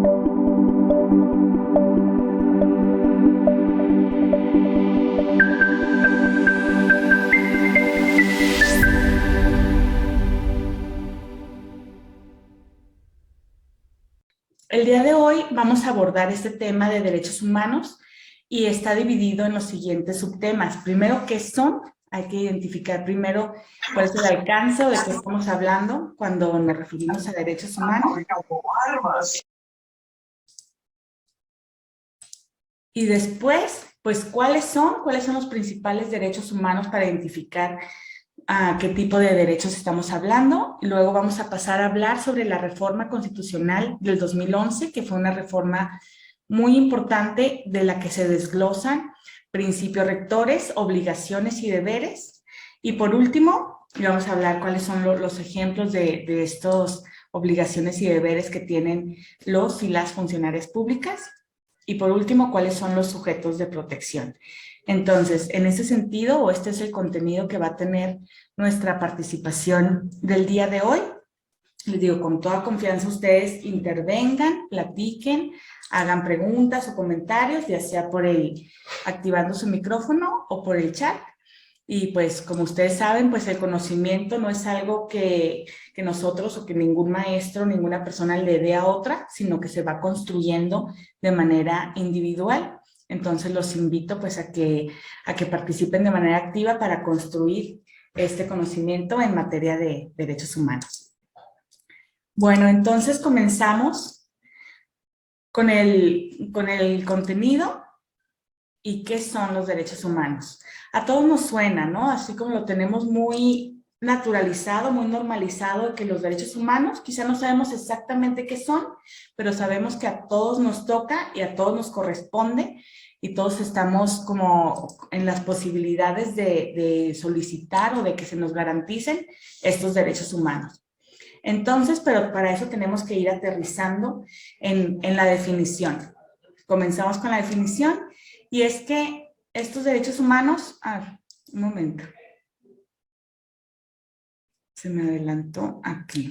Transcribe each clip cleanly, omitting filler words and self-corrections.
El día de hoy vamos a abordar este tema de derechos humanos y está dividido en los siguientes subtemas. Primero, ¿qué son? Hay que identificar primero cuál es el alcance o de qué estamos hablando cuando nos referimos a derechos humanos. Y después, pues, ¿cuáles son los principales derechos humanos para identificar a qué tipo de derechos estamos hablando? Y luego vamos a pasar a hablar sobre la reforma constitucional del 2011, que fue una reforma muy importante de la que se desglosan principios rectores, obligaciones y deberes. Y por último, vamos a hablar cuáles son los ejemplos de estas obligaciones y deberes que tienen los y las funcionarias públicas. Y por último, cuáles son los sujetos de protección. Entonces, en ese sentido, este es el contenido que va a tener nuestra participación del día de hoy. Les digo, con toda confianza ustedes intervengan, platiquen, hagan preguntas o comentarios, ya sea activando su micrófono o por el chat. Y pues, como ustedes saben, pues el conocimiento no es algo que nosotros o que ningún maestro, ninguna persona le dé a otra, sino que se va construyendo de manera individual. Entonces los invito pues a que participen de manera activa para construir este conocimiento en materia de derechos humanos. Bueno, entonces comenzamos con el contenido y qué son los derechos humanos. A todos nos suena, ¿no? Así como lo tenemos muy naturalizado, muy normalizado, que los derechos humanos, quizá no sabemos exactamente qué son, pero sabemos que a todos nos toca y a todos nos corresponde y todos estamos como en las posibilidades de solicitar o de que se nos garanticen estos derechos humanos. Entonces, pero para eso tenemos que ir aterrizando en la definición. Comenzamos con la definición y es que estos derechos humanos, un momento, se me adelantó aquí.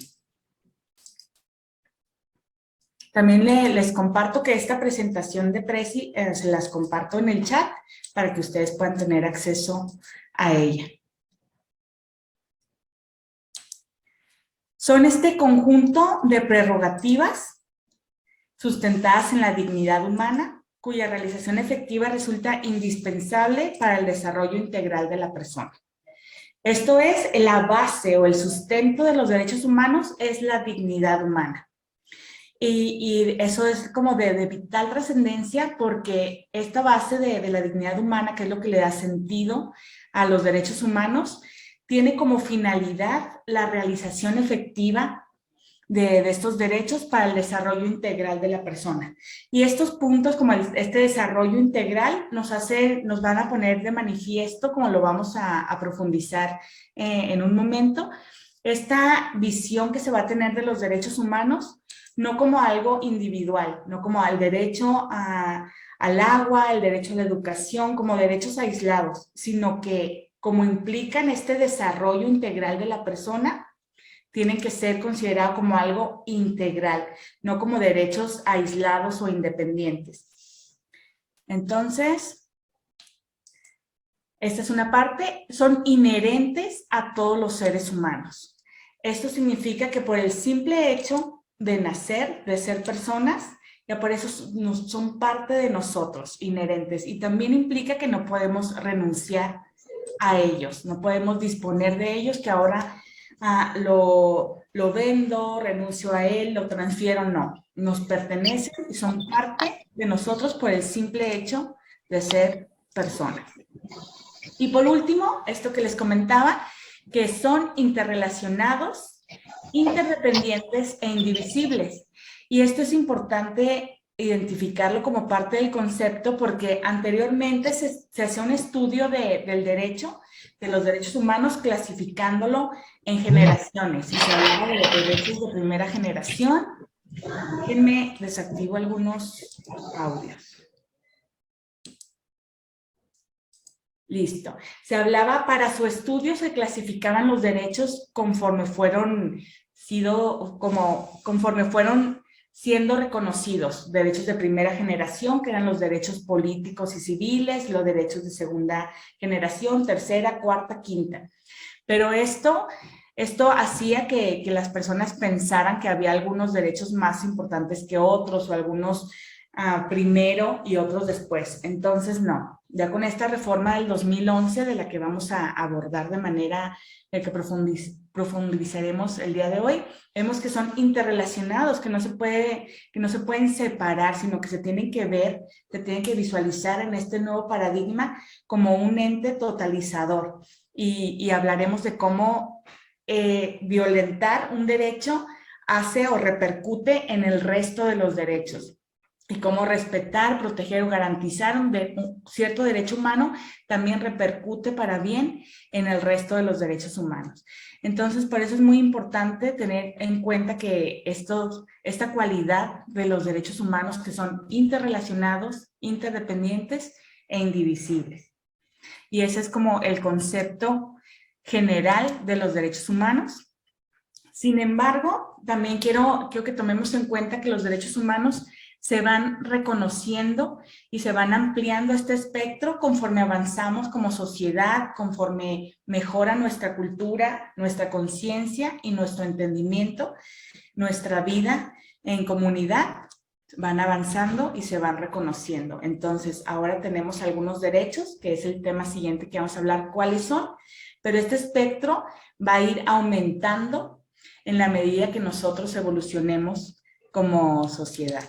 También les comparto que esta presentación de Prezi se las comparto en el chat para que ustedes puedan tener acceso a ella. Son este conjunto de prerrogativas sustentadas en la dignidad humana, cuya realización efectiva resulta indispensable para el desarrollo integral de la persona. Esto es la base o el sustento de los derechos humanos, es la dignidad humana. Y eso es como de vital trascendencia porque esta base de la dignidad humana, que es lo que le da sentido a los derechos humanos, tiene como finalidad la realización efectiva de estos derechos para el desarrollo integral de la persona. Y estos puntos, como este desarrollo integral, nos van a poner de manifiesto, como lo vamos a profundizar en un momento, esta visión que se va a tener de los derechos humanos, no como algo individual, no como al derecho al agua, el derecho a la educación, como derechos aislados, sino que como implican este desarrollo integral de la persona, tienen que ser considerados como algo integral, no como derechos aislados o independientes. Entonces, esta es una parte, son inherentes a todos los seres humanos. Esto significa que por el simple hecho de nacer, de ser personas, ya por eso son parte de nosotros, inherentes. Y también implica que no podemos renunciar a ellos, no podemos disponer de ellos, que ahora lo vendo, renuncio a él, lo transfiero, no. Nos pertenecen y son parte de nosotros por el simple hecho de ser personas. Y por último, esto que les comentaba, que son interrelacionados, interdependientes e indivisibles. Y esto es importante identificarlo como parte del concepto porque anteriormente se hacía un estudio del derecho, de los derechos humanos, clasificándolo en generaciones. Y se hablaba de los derechos de primera generación. Déjenme desactivo algunos audios. Listo. Se hablaba, para su estudio se clasificaban los derechos conforme fueron siendo reconocidos, derechos de primera generación, que eran los derechos políticos y civiles, los derechos de segunda generación, tercera, cuarta, quinta. Pero esto hacía que las personas pensaran que había algunos derechos más importantes que otros o algunos primero y otros después. Entonces, no. Ya con esta reforma del 2011, de la que vamos a abordar de manera que profundizaremos el día de hoy, vemos que son interrelacionados, que no se pueden separar, sino que se tienen que ver, se tienen que visualizar en este nuevo paradigma como un ente totalizador. Y hablaremos de cómo violentar un derecho hace o repercute en el resto de los derechos y cómo respetar, proteger o garantizar un cierto derecho humano también repercute para bien en el resto de los derechos humanos. Entonces, por eso es muy importante tener en cuenta que esta cualidad de los derechos humanos que son interrelacionados, interdependientes e indivisibles. Y ese es como el concepto general de los derechos humanos. Sin embargo, también quiero que tomemos en cuenta que los derechos humanos se van reconociendo y se van ampliando este espectro conforme avanzamos como sociedad, conforme mejora nuestra cultura, nuestra conciencia y nuestro entendimiento, nuestra vida en comunidad, van avanzando y se van reconociendo. Entonces, ahora tenemos algunos derechos, que es el tema siguiente que vamos a hablar, cuáles son, pero este espectro va a ir aumentando en la medida que nosotros evolucionemos como sociedad.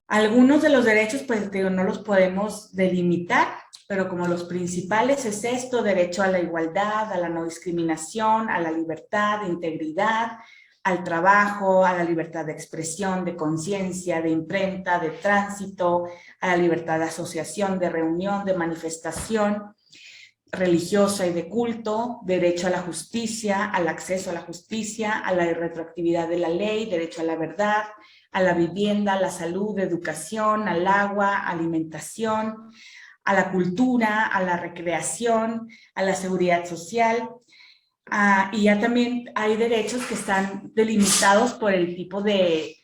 Algunos de los derechos, pues no los podemos delimitar, pero como los principales es esto: derecho a la igualdad, a la no discriminación, a la libertad, integridad, al trabajo, a la libertad de expresión, de conciencia, de imprenta, de tránsito, a la libertad de asociación, de reunión, de manifestación religiosa y de culto, derecho a la justicia, al acceso a la justicia, a la irretroactividad de la ley, derecho a la verdad, a la vivienda, a la salud, educación, al agua, alimentación, a la cultura, a la recreación, a la seguridad social. Y ya también hay derechos que están delimitados por el tipo de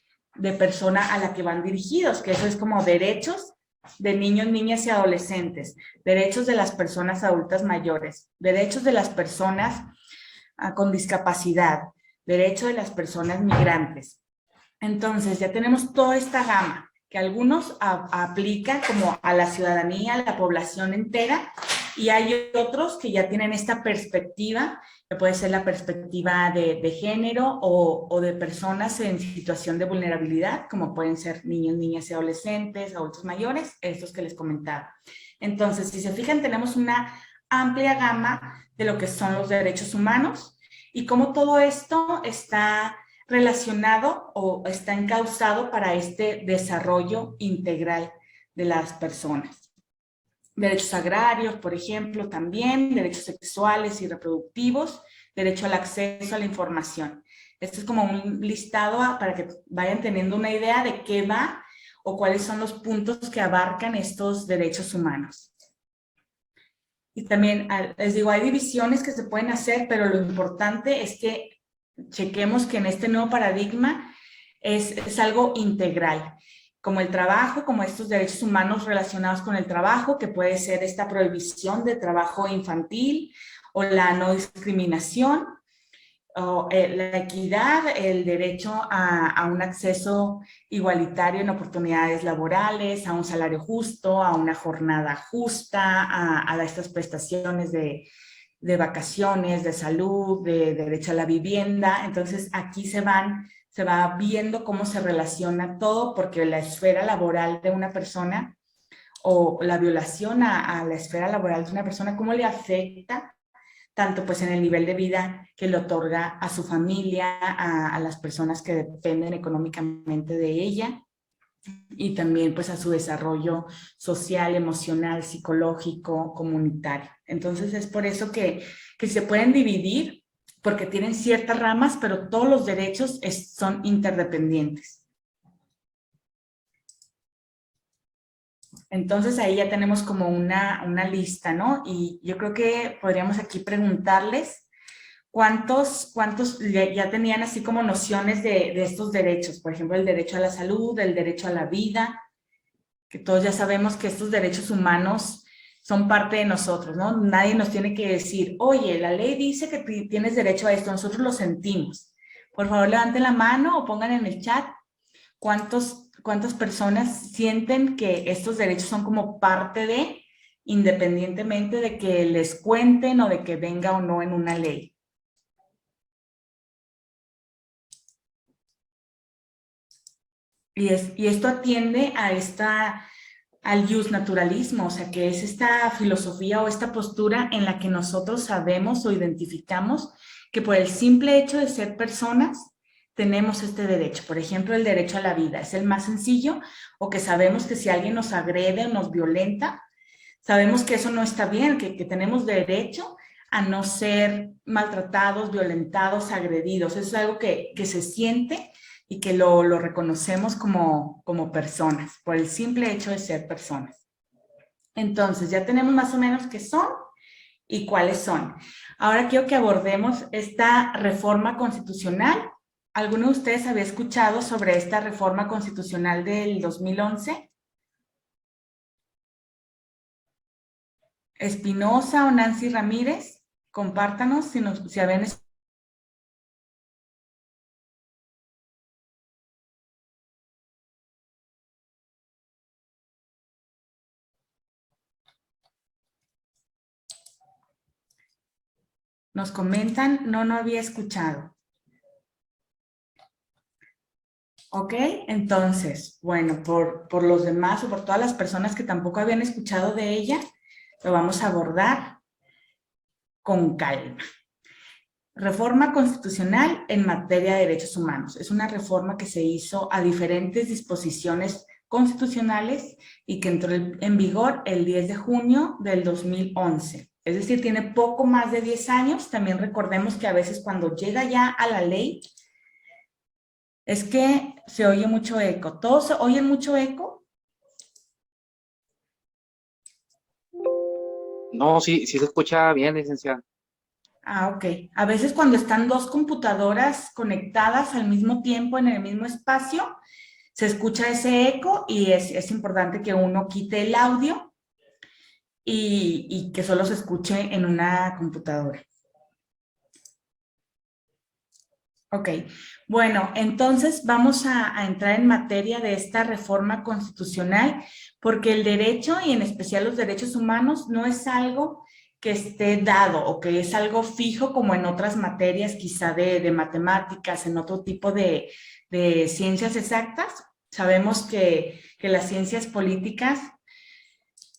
persona a la que van dirigidos, que eso es como derechos de niños, niñas y adolescentes, derechos de las personas adultas mayores, derechos de las personas con discapacidad, derechos de las personas migrantes. Entonces, ya tenemos toda esta gama que algunos aplican como a la ciudadanía, a la población entera, y hay otros que ya tienen esta perspectiva, que puede ser la perspectiva de género o de personas en situación de vulnerabilidad, como pueden ser niños, niñas y adolescentes, adultos mayores, estos que les comentaba. Entonces, si se fijan, tenemos una amplia gama de lo que son los derechos humanos y cómo todo esto está relacionado o está encauzado para este desarrollo integral de las personas. Derechos agrarios, por ejemplo, también, derechos sexuales y reproductivos, derecho al acceso a la información. Esto es como un listado para que vayan teniendo una idea de qué va o cuáles son los puntos que abarcan estos derechos humanos. Y también, les digo, hay divisiones que se pueden hacer, pero lo importante es que chequemos que en este nuevo paradigma es algo integral, como el trabajo, como estos derechos humanos relacionados con el trabajo, que puede ser esta prohibición de trabajo infantil o la no discriminación, o la equidad, el derecho a un acceso igualitario en oportunidades laborales, a un salario justo, a una jornada justa, a estas prestaciones de vacaciones, de salud, de derecho a la vivienda. Entonces aquí se va viendo cómo se relaciona todo, porque la esfera laboral de una persona o la violación a la esfera laboral de una persona, cómo le afecta tanto pues en el nivel de vida que le otorga a su familia, a las personas que dependen económicamente de ella, y también pues a su desarrollo social, emocional, psicológico, comunitario. Entonces es por eso que se pueden dividir, porque tienen ciertas ramas, pero todos los derechos son interdependientes. Entonces ahí ya tenemos como una lista, ¿no? Y yo creo que podríamos aquí preguntarles ¿cuántos ya tenían así como nociones de estos derechos? Por ejemplo, el derecho a la salud, el derecho a la vida, que todos ya sabemos que estos derechos humanos son parte de nosotros, ¿no? Nadie nos tiene que decir, oye, la ley dice que tienes derecho a esto, nosotros lo sentimos. Por favor, levanten la mano o pongan en el chat cuántas personas sienten que estos derechos son como parte de, independientemente de que les cuenten o de que venga o no en una ley. Y esto atiende al justnaturalismo, o sea, que es esta filosofía o esta postura en la que nosotros sabemos o identificamos que por el simple hecho de ser personas tenemos este derecho. Por ejemplo, el derecho a la vida es el más sencillo, o que sabemos que si alguien nos agrede o nos violenta, sabemos que eso no está bien, que tenemos derecho a no ser maltratados, violentados, agredidos. Eso es algo que se siente y que lo reconocemos como personas, por el simple hecho de ser personas. Entonces, ya tenemos más o menos qué son y cuáles son. Ahora quiero que abordemos esta reforma constitucional. ¿Alguno de ustedes había escuchado sobre esta reforma constitucional del 2011? Espinosa o Nancy Ramírez, compártanos si habían escuchado. Nos comentan, no había escuchado. Ok, entonces, bueno, por los demás o por todas las personas que tampoco habían escuchado de ella, lo vamos a abordar con calma. Reforma constitucional en materia de derechos humanos. Es una reforma que se hizo a diferentes disposiciones constitucionales y que entró en vigor el 10 de junio del 2011. Es decir, tiene poco más de 10 años. También recordemos que a veces cuando llega ya a la ley, es que se oye mucho eco. ¿Todos oyen mucho eco? No, sí, sí se escucha bien, licenciada. Ah, ok. A veces cuando están dos computadoras conectadas al mismo tiempo en el mismo espacio, se escucha ese eco y es importante que uno quite el audio y que solo se escuche en una computadora. Ok, bueno, entonces vamos a entrar en materia de esta reforma constitucional, porque el derecho, y en especial los derechos humanos, no es algo que esté dado o que es algo fijo como en otras materias, quizá de matemáticas, en otro tipo de ciencias exactas. Sabemos que las ciencias políticas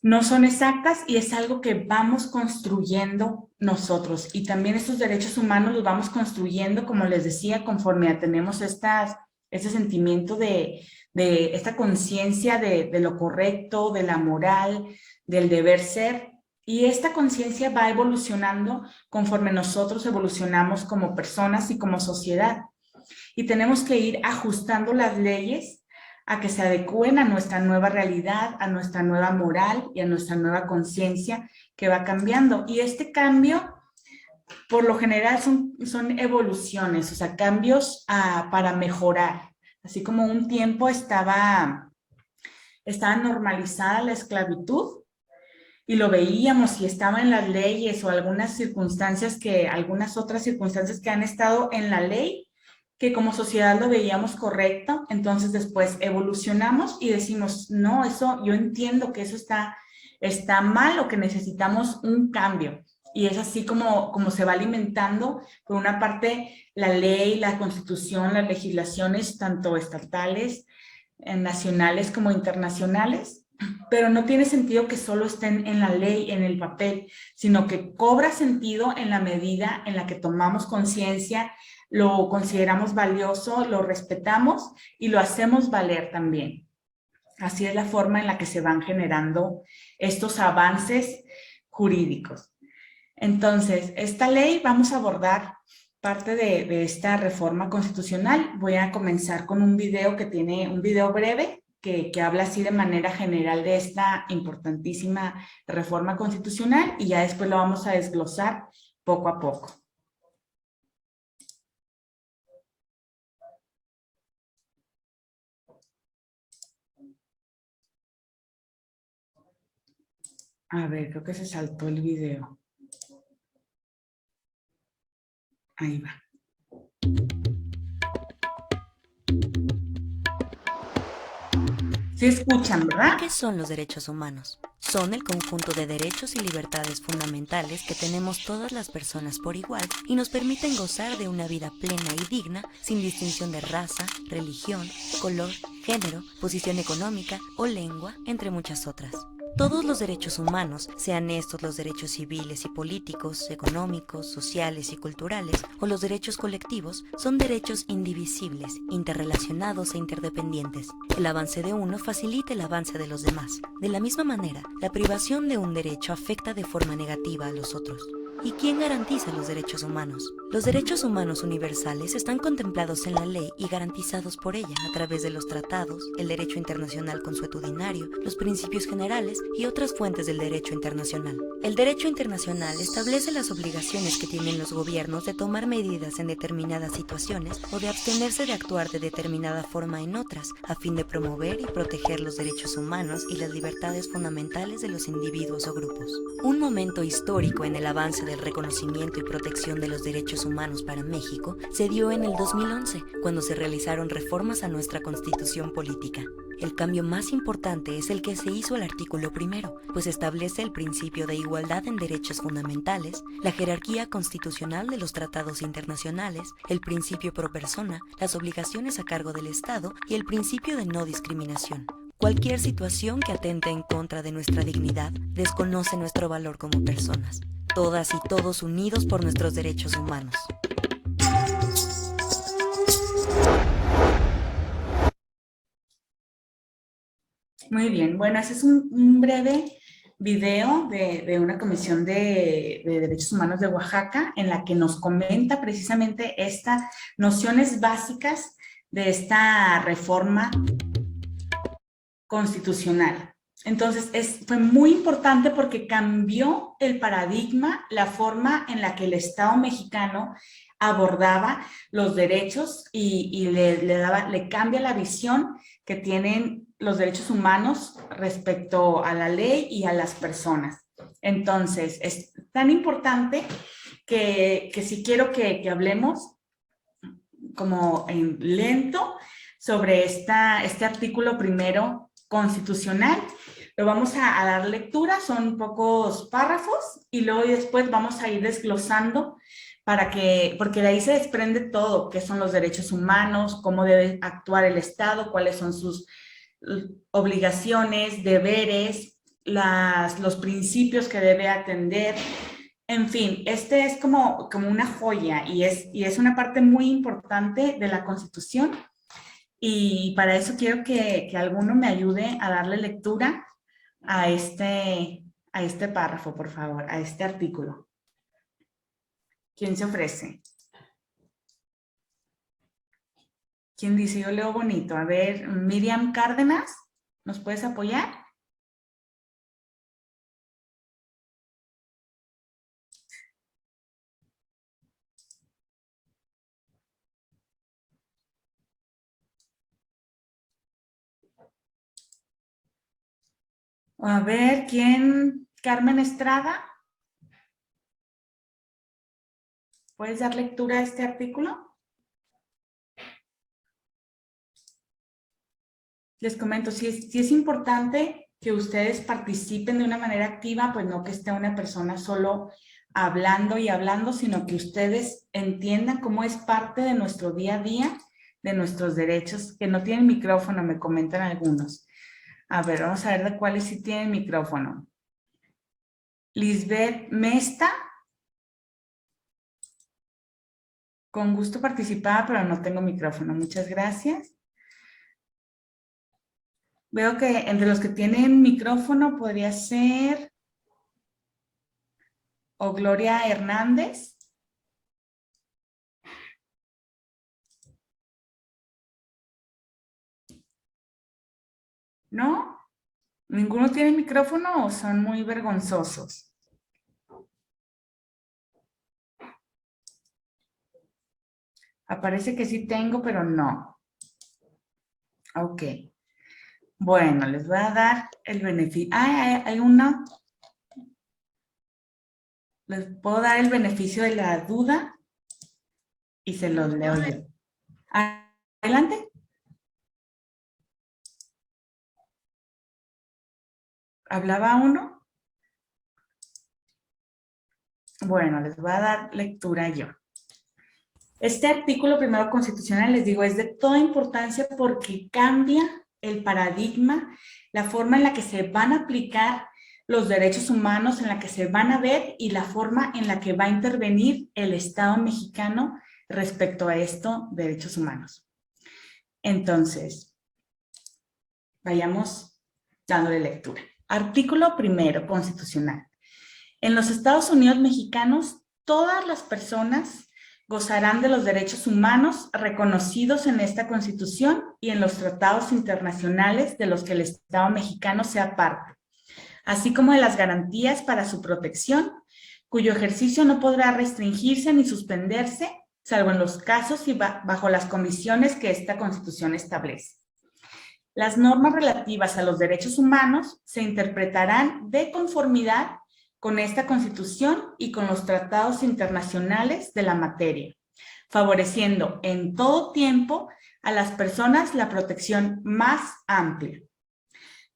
no son exactas y es algo que vamos construyendo nosotros. Y también estos derechos humanos los vamos construyendo, como les decía, conforme tenemos este sentimiento de esta conciencia de lo correcto, de la moral, del deber ser. Y esta conciencia va evolucionando conforme nosotros evolucionamos como personas y como sociedad. Y tenemos que ir ajustando las leyes a que se adecúen a nuestra nueva realidad, a nuestra nueva moral y a nuestra nueva conciencia que va cambiando. Y este cambio, por lo general, son evoluciones, o sea, cambios para mejorar. Así como un tiempo estaba normalizada la esclavitud y lo veíamos y estaba en las leyes o algunas otras circunstancias que han estado en la ley, que como sociedad lo veíamos correcto, entonces después evolucionamos y decimos, no, eso, yo entiendo que eso está mal o que necesitamos un cambio. Y es así como se va alimentando, por una parte, la ley, la constitución, las legislaciones, tanto estatales, nacionales como internacionales, pero no tiene sentido que solo estén en la ley, en el papel, sino que cobra sentido en la medida en la que tomamos conciencia, lo consideramos valioso, lo respetamos y lo hacemos valer también. Así es la forma en la que se van generando estos avances jurídicos. Entonces, esta ley vamos a abordar parte de esta reforma constitucional. Voy a comenzar con un video un video breve que habla así de manera general de esta importantísima reforma constitucional y ya después lo vamos a desglosar poco a poco. A ver, creo que se saltó el video. Ahí va. Sí escuchan, ¿verdad? ¿Qué son los derechos humanos? Son el conjunto de derechos y libertades fundamentales que tenemos todas las personas por igual y nos permiten gozar de una vida plena y digna sin distinción de raza, religión, color, género, posición económica o lengua, entre muchas otras. Todos los derechos humanos, sean estos los derechos civiles y políticos, económicos, sociales y culturales, o los derechos colectivos, son derechos indivisibles, interrelacionados e interdependientes. El avance de uno facilita el avance de los demás. De la misma manera, la privación de un derecho afecta de forma negativa a los otros. ¿Y quién garantiza los derechos humanos? Los derechos humanos universales están contemplados en la ley y garantizados por ella a través de los tratados, el derecho internacional consuetudinario, los principios generales y otras fuentes del derecho internacional. El derecho internacional establece las obligaciones que tienen los gobiernos de tomar medidas en determinadas situaciones o de abstenerse de actuar de determinada forma en otras, a fin de promover y proteger los derechos humanos y las libertades fundamentales de los individuos o grupos. Un momento histórico en el avance del reconocimiento y protección de los derechos humanos para México se dio en el 2011, cuando se realizaron reformas a nuestra Constitución política. El cambio más importante es el que se hizo al artículo primero, pues establece el principio de igualdad en derechos fundamentales, la jerarquía constitucional de los tratados internacionales, el principio pro persona, las obligaciones a cargo del Estado y el principio de no discriminación. Cualquier situación que atente en contra de nuestra dignidad desconoce nuestro valor como personas. Todas y todos unidos por nuestros derechos humanos. Muy bien. Bueno, ese es un breve video de una comisión de derechos humanos de Oaxaca en la que nos comenta precisamente estas nociones básicas de esta reforma constitucional. Entonces, fue muy importante porque cambió el paradigma, la forma en la que el Estado mexicano abordaba los derechos y le cambia la visión que tienen los derechos humanos respecto a la ley y a las personas. Entonces, es tan importante que sí quiero que hablemos como en lento sobre este artículo primero constitucional. Lo vamos a dar lectura, son pocos párrafos y luego y después vamos a ir desglosando porque de ahí se desprende todo, qué son los derechos humanos, cómo debe actuar el Estado, cuáles son sus obligaciones, deberes, los principios que debe atender. En fin, este es como una joya y es una parte muy importante de la Constitución y para eso quiero que alguno me ayude a darle lectura a este párrafo, por favor, a este artículo. ¿Quién se ofrece? ¿Quién dice yo leo bonito? A ver, Miriam Cárdenas, ¿nos puedes apoyar? A ver, ¿quién? Carmen Estrada, ¿puedes dar lectura a este artículo? Les comento, si es importante que ustedes participen de una manera activa, pues no que esté una persona solo hablando y hablando, sino que ustedes entiendan cómo es parte de nuestro día a día, de nuestros derechos, que no tienen micrófono, me comentan algunos. A ver, vamos a ver de cuáles sí tienen micrófono. Lisbeth Mesta. Con gusto participaba, pero no tengo micrófono. Muchas gracias. Veo que entre los que tienen micrófono podría ser o Gloria Hernández. ¿No? ¿Ninguno tiene micrófono o son muy vergonzosos? Aparece que sí tengo, pero no. Ok. Bueno, les voy a dar el beneficio. Ah, hay una Les puedo dar el beneficio de la duda y se los leo yo. Adelante. ¿Hablaba uno? Bueno, les voy a dar lectura yo. Este artículo primero constitucional, les digo, es de toda importancia porque cambia el paradigma, la forma en la que se van a aplicar los derechos humanos, en la que se van a ver y la forma en la que va a intervenir el Estado mexicano respecto a estos derechos humanos. Entonces, vayamos dándole lectura. Artículo primero constitucional. En los Estados Unidos mexicanos, todas las personas gozarán de los derechos humanos reconocidos en esta Constitución y en los tratados internacionales de los que el Estado mexicano sea parte, así como de las garantías para su protección, cuyo ejercicio no podrá restringirse ni suspenderse, salvo en los casos y bajo las condiciones que esta Constitución establece. Las normas relativas a los derechos humanos se interpretarán de conformidad con esta Constitución y con los tratados internacionales de la materia, favoreciendo en todo tiempo a las personas la protección más amplia.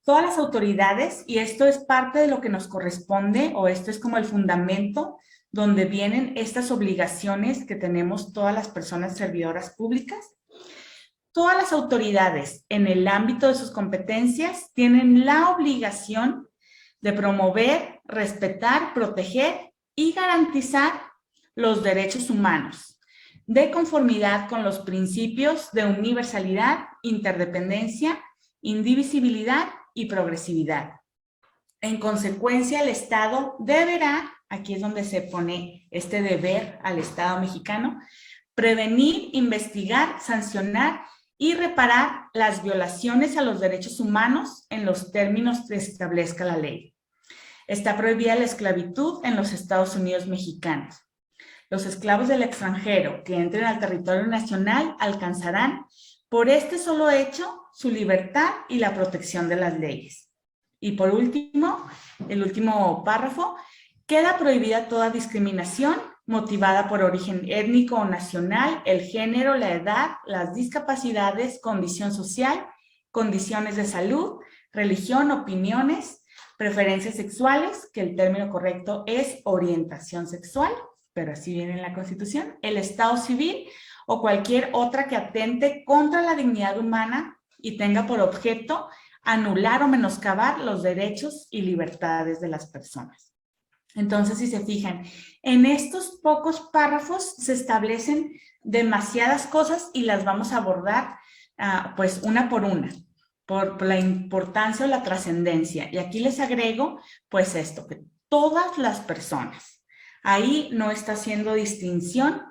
Todas las autoridades, y esto es parte de lo que nos corresponde, o esto es como el fundamento donde vienen estas obligaciones que tenemos todas las personas servidoras públicas, todas las autoridades en el ámbito de sus competencias tienen la obligación de promover, respetar, proteger y garantizar los derechos humanos, de conformidad con los principios de universalidad, interdependencia, indivisibilidad y progresividad. En consecuencia, el Estado deberá, aquí es donde se pone este deber al Estado mexicano, prevenir, investigar, sancionar y reparar las violaciones a los derechos humanos en los términos que establezca la ley. Está prohibida la esclavitud en los Estados Unidos mexicanos. Los esclavos del extranjero que entren al territorio nacional alcanzarán, por este solo hecho, su libertad y la protección de las leyes. Y por último, el último párrafo, queda prohibida toda discriminación motivada por origen étnico o nacional, el género, la edad, las discapacidades, condición social, condiciones de salud, religión, opiniones, preferencias sexuales, que el término correcto es orientación sexual, pero así viene en la Constitución, el estado civil o cualquier otra que atente contra la dignidad humana y tenga por objeto anular o menoscabar los derechos y libertades de las personas. Entonces, si se fijan, en estos pocos párrafos se establecen demasiadas cosas y las vamos a abordar pues una por una, por la importancia o la trascendencia. Y aquí les agrego pues esto, que todas las personas, ahí no está haciendo distinción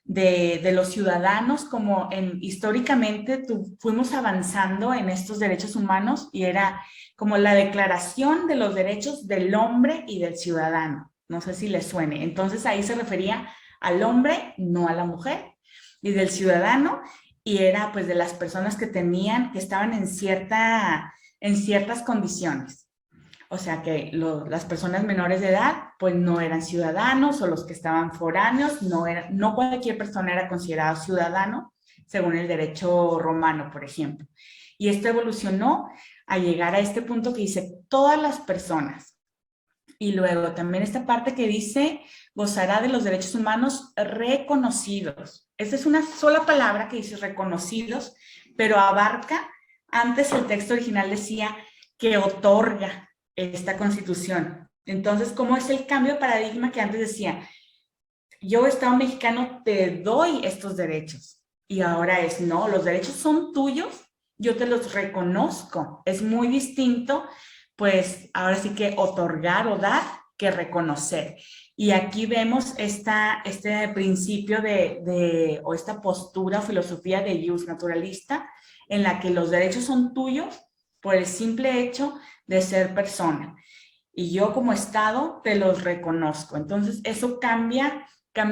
de los ciudadanos, como históricamente fuimos avanzando en estos derechos humanos y era como la declaración de los derechos del hombre y del ciudadano. No sé si les suene. Entonces ahí se refería al hombre, no a la mujer, y del ciudadano, y era pues de las personas que estaban en ciertas condiciones. O sea que las personas menores de edad pues no eran ciudadanos, o los que estaban foráneos, no cualquier persona era considerado ciudadano según el derecho romano, por ejemplo. Y esto evolucionó a llegar a este punto que dice todas las personas. Y luego también esta parte que dice gozará de los derechos humanos reconocidos. Esta es una sola palabra que dice reconocidos, pero abarca, antes el texto original decía que otorga esta Constitución. Entonces, ¿cómo es el cambio de paradigma que antes decía? Yo, Estado mexicano, te doy estos derechos. Y ahora es, no, los derechos son tuyos, yo te los reconozco. Es muy distinto, pues, ahora sí que otorgar o dar que reconocer. Y aquí vemos este principio o esta postura o filosofía de ius naturalista, en la que los derechos son tuyos por el simple hecho de ser persona. Y yo como Estado te los reconozco. Entonces eso cambia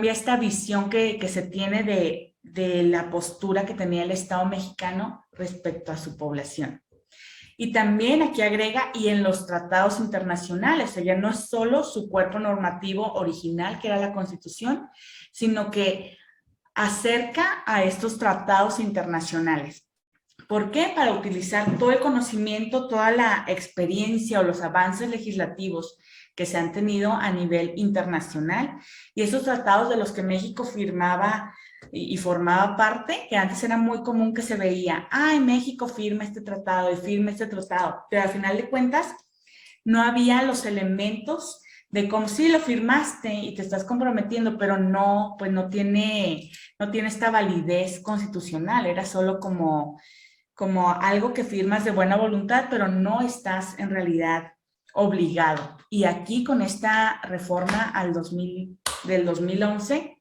esta visión que se tiene de la postura que tenía el Estado mexicano respecto a su población. Y también aquí agrega, y en los tratados internacionales, o sea, ya no es solo su cuerpo normativo original, que era la Constitución, sino que acerca a estos tratados internacionales. ¿Por qué? Para utilizar todo el conocimiento, toda la experiencia o los avances legislativos que se han tenido a nivel internacional, y esos tratados de los que México firmaba y formaba parte, que antes era muy común que se veía, ay, México firma este tratado y firma este tratado, pero al final de cuentas no había los elementos de cómo sí lo firmaste y te estás comprometiendo, pero no, pues no tiene esta validez constitucional, era solo como algo que firmas de buena voluntad, pero no estás en realidad obligado. Y aquí con esta reforma del 2011,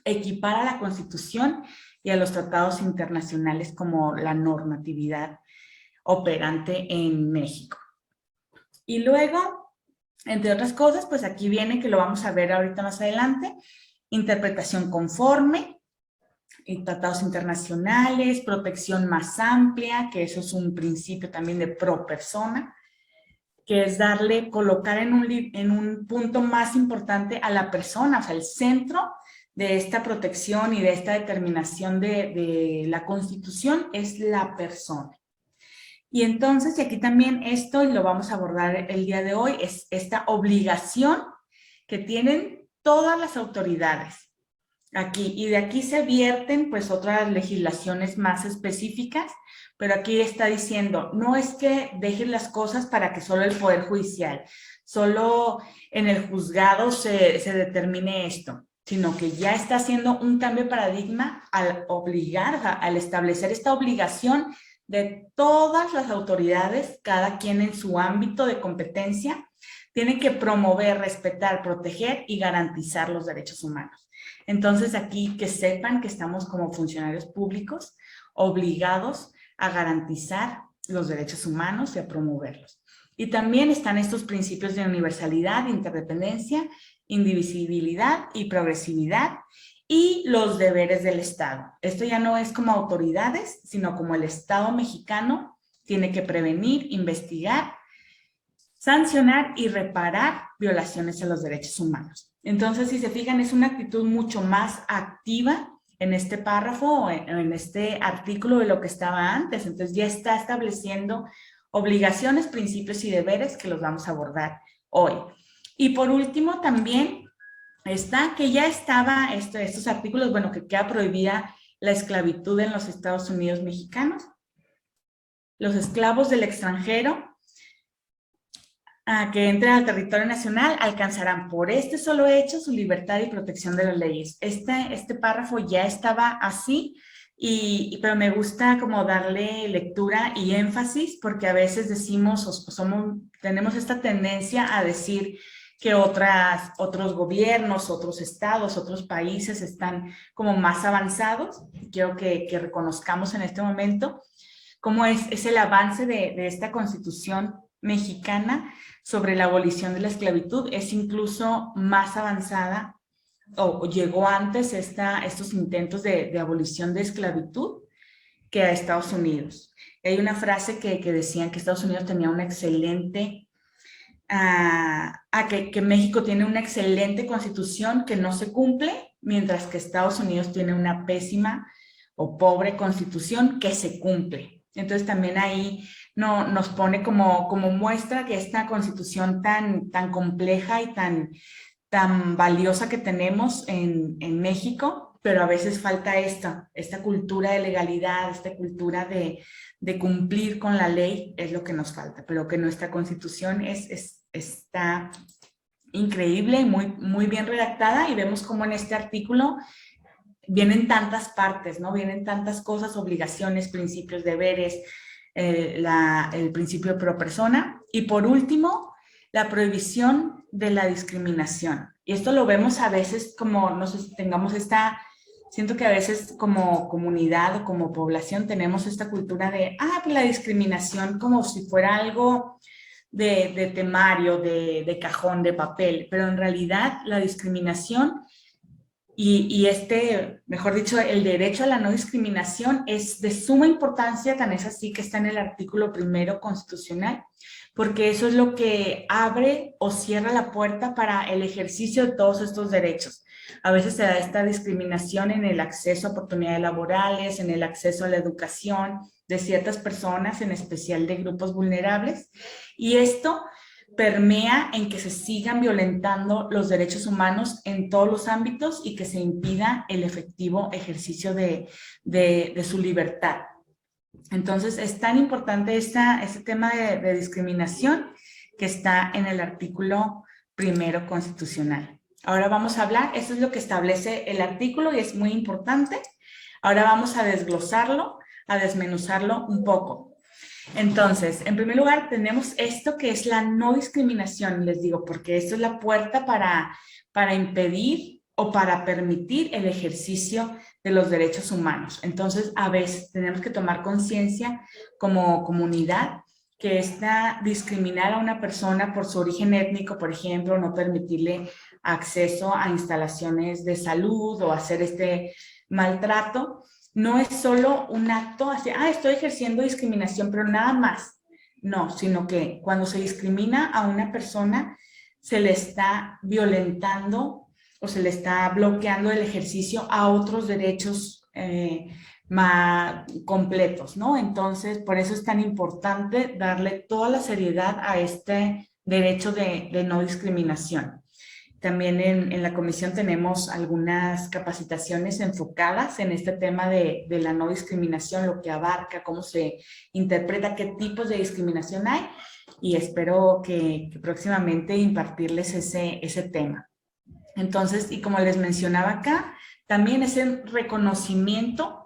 equipara a la Constitución y a los tratados internacionales como la normatividad operante en México. Y luego, entre otras cosas, pues aquí viene, que lo vamos a ver ahorita más adelante, interpretación conforme, y tratados internacionales, protección más amplia, que eso es un principio también de pro persona, que es colocar en un punto más importante a la persona, o sea, el centro de esta protección y de esta determinación de la Constitución es la persona. Y entonces, y aquí también esto, y lo vamos a abordar el día de hoy, es esta obligación que tienen todas las autoridades aquí, y de aquí se vierten pues otras legislaciones más específicas, pero aquí está diciendo, no es que dejen las cosas para que solo el Poder Judicial, solo en el juzgado se determine esto, sino que ya está haciendo un cambio de paradigma al obligar, al establecer esta obligación de todas las autoridades, cada quien en su ámbito de competencia, tiene que promover, respetar, proteger y garantizar los derechos humanos. Entonces aquí que sepan que estamos como funcionarios públicos obligados a garantizar los derechos humanos y a promoverlos. Y también están estos principios de universalidad, interdependencia, indivisibilidad y progresividad, y los deberes del Estado. Esto ya no es como autoridades, sino como el Estado mexicano tiene que prevenir, investigar, sancionar y reparar violaciones a los derechos humanos. Entonces, si se fijan, es una actitud mucho más activa en este párrafo o en este artículo de lo que estaba antes. Entonces, ya está estableciendo obligaciones, principios y deberes que los vamos a abordar hoy. Y por último, también está que ya estaba estos artículos, bueno, que queda prohibida la esclavitud en los Estados Unidos mexicanos. Los esclavos del extranjero que entren al territorio nacional alcanzarán por este solo hecho su libertad y protección de las leyes. Este párrafo ya estaba así, pero me gusta como darle lectura y énfasis, porque a veces decimos, tenemos esta tendencia a decir que otros gobiernos, otros estados, otros países están como más avanzados. Quiero que reconozcamos en este momento cómo es el avance de esta Constitución mexicana sobre la abolición de la esclavitud. Es incluso más avanzada, o llegó antes estos intentos de abolición de esclavitud que a Estados Unidos. Hay una frase que decían que Estados Unidos tenía una excelente, que México tiene una excelente constitución que no se cumple, mientras que Estados Unidos tiene una pésima o pobre constitución que se cumple. Entonces también ahí nos pone como muestra que esta constitución tan compleja y tan valiosa que tenemos en México, pero a veces falta esta cultura de legalidad, esta cultura de cumplir con la ley, es lo que nos falta, pero que nuestra constitución está increíble y muy, muy bien redactada, y vemos cómo en este artículo vienen tantas partes, ¿no? Vienen tantas cosas, obligaciones, principios, deberes, el principio de pro persona, y por último, la prohibición de la discriminación. Y esto lo vemos a veces como, no sé si tengamos siento que a veces como comunidad o como población tenemos esta cultura de, pues la discriminación como si fuera algo de temario, de cajón, de papel, pero en realidad la discriminación Y mejor dicho, el derecho a la no discriminación es de suma importancia, tan es así que está en el artículo 1 constitucional, porque eso es lo que abre o cierra la puerta para el ejercicio de todos estos derechos. A veces se da esta discriminación en el acceso a oportunidades laborales, en el acceso a la educación de ciertas personas, en especial de grupos vulnerables, y esto permea en que se sigan violentando los derechos humanos en todos los ámbitos y que se impida el efectivo ejercicio de su libertad. Entonces, es tan importante este tema de discriminación que está en el artículo 1 constitucional. Ahora vamos a hablar, eso es lo que establece el artículo y es muy importante. Ahora vamos a desglosarlo, a desmenuzarlo un poco. Entonces, en primer lugar, tenemos esto que es la no discriminación, les digo, porque esto es la puerta para impedir o para permitir el ejercicio de los derechos humanos. Entonces, a veces tenemos que tomar conciencia como comunidad que discriminar a una persona por su origen étnico, por ejemplo, no permitirle acceso a instalaciones de salud o hacer este maltrato, no es solo un acto así, estoy ejerciendo discriminación, pero nada más. No, sino que cuando se discrimina a una persona, se le está violentando o se le está bloqueando el ejercicio a otros derechos más completos, ¿no? Entonces, por eso es tan importante darle toda la seriedad a este derecho de no discriminación. También en la comisión tenemos algunas capacitaciones enfocadas en este tema de la no discriminación, lo que abarca, cómo se interpreta, qué tipos de discriminación hay, y espero que próximamente impartirles ese tema. Entonces, y como les mencionaba acá, también es el reconocimiento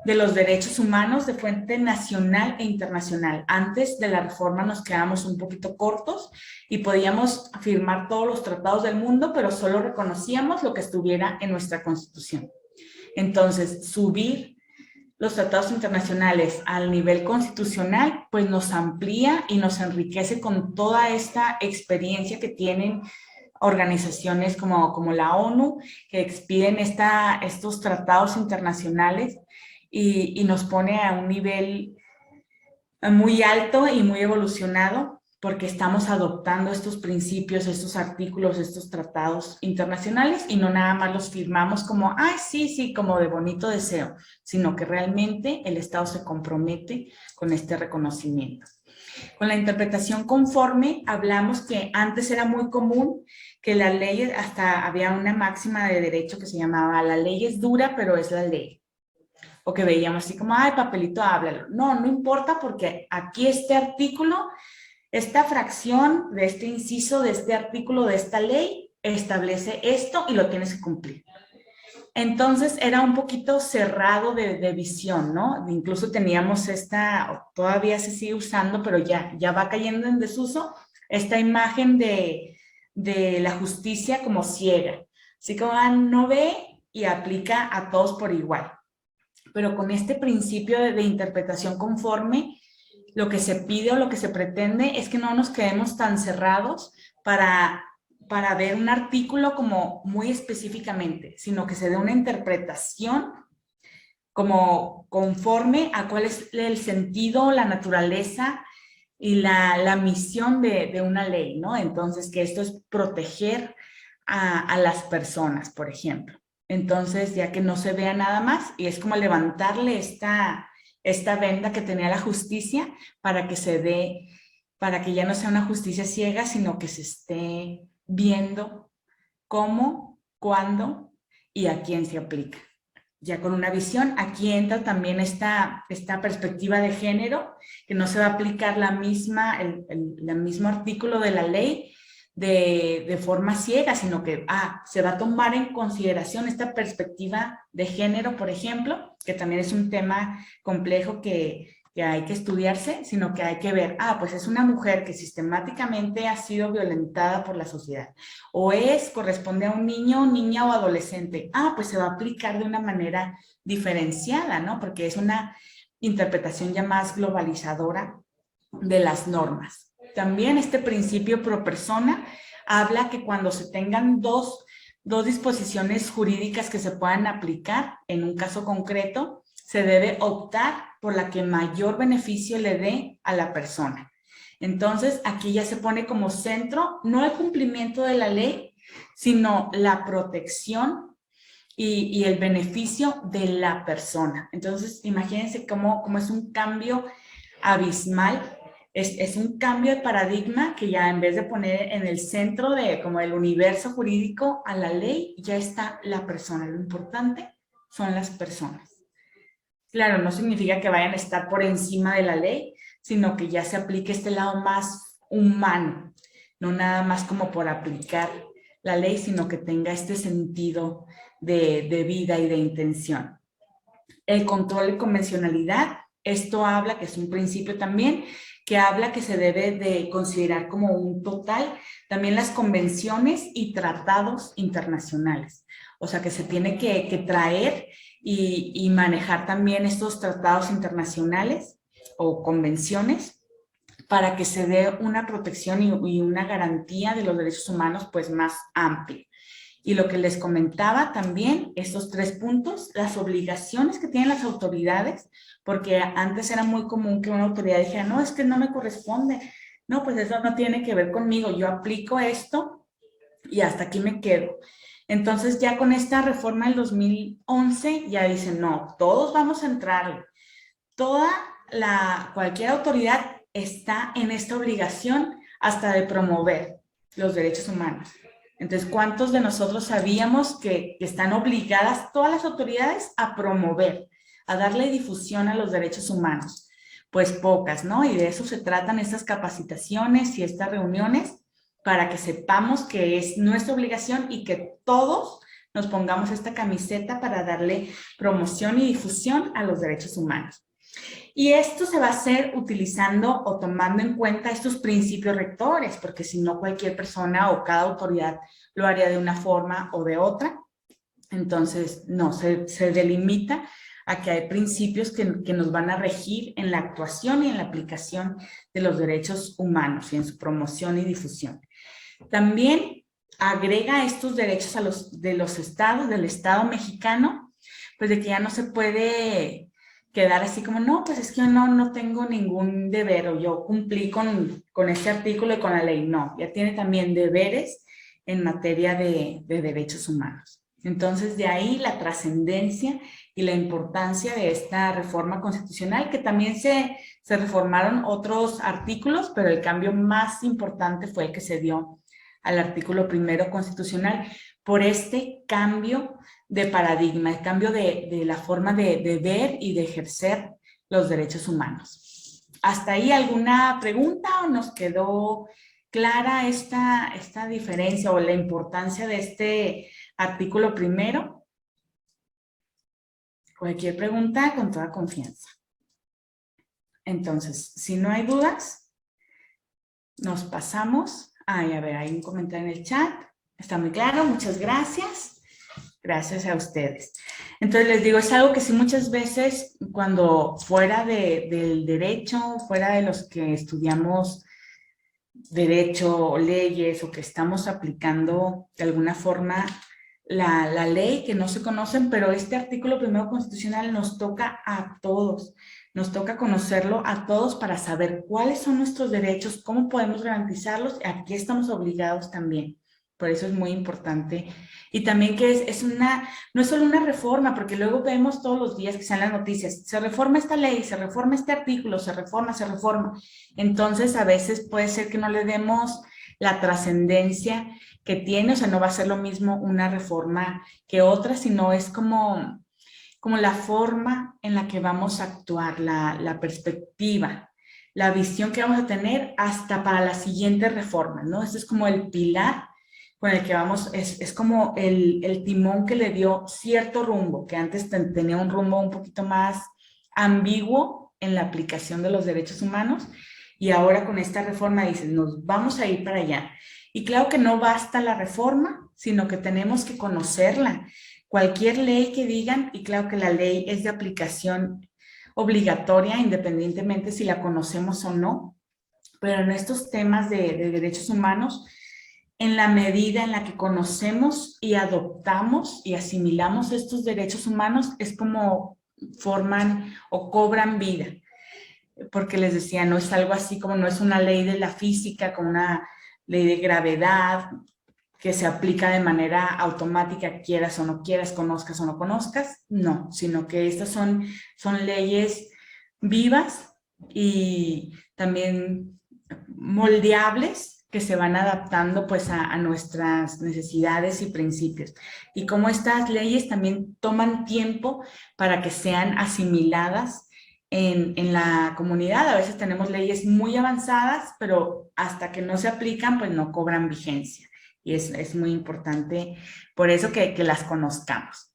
de los derechos humanos de fuente nacional e internacional. Antes de la reforma nos quedamos un poquito cortos y podíamos firmar todos los tratados del mundo, pero solo reconocíamos lo que estuviera en nuestra Constitución. Entonces, subir los tratados internacionales al nivel constitucional, pues nos amplía y nos enriquece con toda esta experiencia que tienen organizaciones como la ONU, que expiden estos tratados internacionales y nos pone a un nivel muy alto y muy evolucionado, porque estamos adoptando estos principios, estos artículos, estos tratados internacionales y no nada más los firmamos como, sí, como de bonito deseo, sino que realmente el Estado se compromete con este reconocimiento. Con la interpretación conforme, hablamos que antes era muy común que las leyes, hasta había una máxima de derecho que se llamaba, la ley es dura, pero es la ley. O que veíamos así como, papelito, háblalo. No importa porque aquí este artículo, esta fracción de este inciso, de este artículo, de esta ley, establece esto y lo tienes que cumplir. Entonces era un poquito cerrado de visión, ¿no? Incluso teníamos todavía se sigue usando, pero ya va cayendo en desuso, esta imagen de la justicia como ciega. Así como no ve y aplica a todos por igual. Pero con este principio de interpretación conforme, lo que se pide o lo que se pretende es que no nos quedemos tan cerrados para ver un artículo como muy específicamente, sino que se dé una interpretación como conforme a cuál es el sentido, la naturaleza y la misión de una ley, ¿no? Entonces, que esto es proteger a las personas, por ejemplo. Entonces, ya que no se vea nada más, y es como levantarle esta venda que tenía la justicia para que para que ya no sea una justicia ciega, sino que se esté viendo cómo, cuándo y a quién se aplica. Ya con una visión, aquí entra también esta perspectiva de género, que no se va a aplicar el mismo artículo de la ley de forma ciega, sino que se va a tomar en consideración esta perspectiva de género, por ejemplo, que también es un tema complejo que hay que estudiarse, sino que hay que ver, pues es una mujer que sistemáticamente ha sido violentada por la sociedad, o corresponde a un niño, niña o adolescente, pues se va a aplicar de una manera diferenciada, ¿no? Porque es una interpretación ya más globalizadora de las normas. También este principio pro persona habla que cuando se tengan dos dos disposiciones jurídicas que se puedan aplicar en un caso concreto, se debe optar por la que mayor beneficio le dé a la persona. Entonces, aquí ya se pone como centro, no el cumplimiento de la ley, sino la protección y el beneficio de la persona. Entonces, imagínense cómo es un cambio abismal, es un cambio de paradigma que ya en vez de poner en el centro de como el universo jurídico a la ley, ya está la persona. Lo importante son las personas. Claro, no significa que vayan a estar por encima de la ley, sino que ya se aplique este lado más humano, no nada más como por aplicar la ley, sino que tenga este sentido de vida y de intención. El control y convencionalidad, esto habla, que es un principio también, que habla que se debe de considerar como un total también las convenciones y tratados internacionales. O sea, que se tiene que traer y manejar también estos tratados internacionales o convenciones para que se dé una protección y una garantía de los derechos humanos pues más amplia. Y lo que les comentaba también, estos 3 puntos, las obligaciones que tienen las autoridades, porque antes era muy común que una autoridad dijera, no, es que no me corresponde, no, pues eso no tiene que ver conmigo, yo aplico esto y hasta aquí me quedo. Entonces ya con esta reforma del 2011 ya dicen, no, todos vamos a entrar, cualquier autoridad está en esta obligación hasta de promover los derechos humanos. Entonces, ¿cuántos de nosotros sabíamos que están obligadas todas las autoridades a promover, a darle difusión a los derechos humanos? Pues pocas, ¿no? Y de eso se tratan estas capacitaciones y estas reuniones para que sepamos que es nuestra obligación y que todos nos pongamos esta camiseta para darle promoción y difusión a los derechos humanos. Y esto se va a hacer utilizando o tomando en cuenta estos principios rectores, porque si no cualquier persona o cada autoridad lo haría de una forma o de otra. Entonces, no, se delimita a que hay principios que nos van a regir en la actuación y en la aplicación de los derechos humanos y en su promoción y difusión. También agrega estos derechos de los estados, del Estado mexicano, pues de que ya no se puede quedar así como, no, pues es que yo no tengo ningún deber o yo cumplí con este artículo y con la ley. No, ya tiene también deberes en materia de derechos humanos. Entonces, de ahí la trascendencia y la importancia de esta reforma constitucional, que también se reformaron otros artículos, pero el cambio más importante fue el que se dio al artículo 1 constitucional por este cambio de paradigma, el cambio de la forma de ver y de ejercer los derechos humanos. ¿Hasta ahí alguna pregunta o nos quedó clara esta diferencia o la importancia de este artículo 1? Cualquier pregunta, con toda confianza. Entonces, si no hay dudas, nos pasamos. A ver, hay un comentario en el chat. Está muy claro, muchas gracias. Gracias a ustedes. Entonces les digo, es algo que sí muchas veces cuando fuera del derecho, fuera de los que estudiamos derecho o leyes o que estamos aplicando de alguna forma la ley que no se conocen, pero este artículo 1 constitucional nos toca a todos, nos toca conocerlo a todos para saber cuáles son nuestros derechos, cómo podemos garantizarlos, a qué estamos obligados también. Por eso es muy importante. Y también que no es solo una reforma, porque luego vemos todos los días que sean las noticias, se reforma esta ley, se reforma este artículo, se reforma. Entonces, a veces puede ser que no le demos la trascendencia que tiene, o sea, no va a ser lo mismo una reforma que otra, sino es como la forma en la que vamos a actuar, la perspectiva, la visión que vamos a tener hasta para la siguiente reforma, ¿no? Este es como el pilar con el que vamos, es como el timón que le dio cierto rumbo, que antes tenía un rumbo un poquito más ambiguo en la aplicación de los derechos humanos, y ahora con esta reforma dicen, nos vamos a ir para allá. Y claro que no basta la reforma, sino que tenemos que conocerla. Cualquier ley que digan, y claro que la ley es de aplicación obligatoria, independientemente si la conocemos o no, pero en estos temas de derechos humanos, en la medida en la que conocemos y adoptamos y asimilamos estos derechos humanos, es como forman o cobran vida. Porque les decía, no es algo así como, no es una ley de la física, como una ley de gravedad que se aplica de manera automática, quieras o no quieras, conozcas o no conozcas, no, sino que estas son leyes vivas y también moldeables, que se van adaptando pues a nuestras necesidades y principios. Y como estas leyes también toman tiempo para que sean asimiladas en la comunidad. A veces tenemos leyes muy avanzadas, pero hasta que no se aplican, pues no cobran vigencia. Y es muy importante por eso que las conozcamos.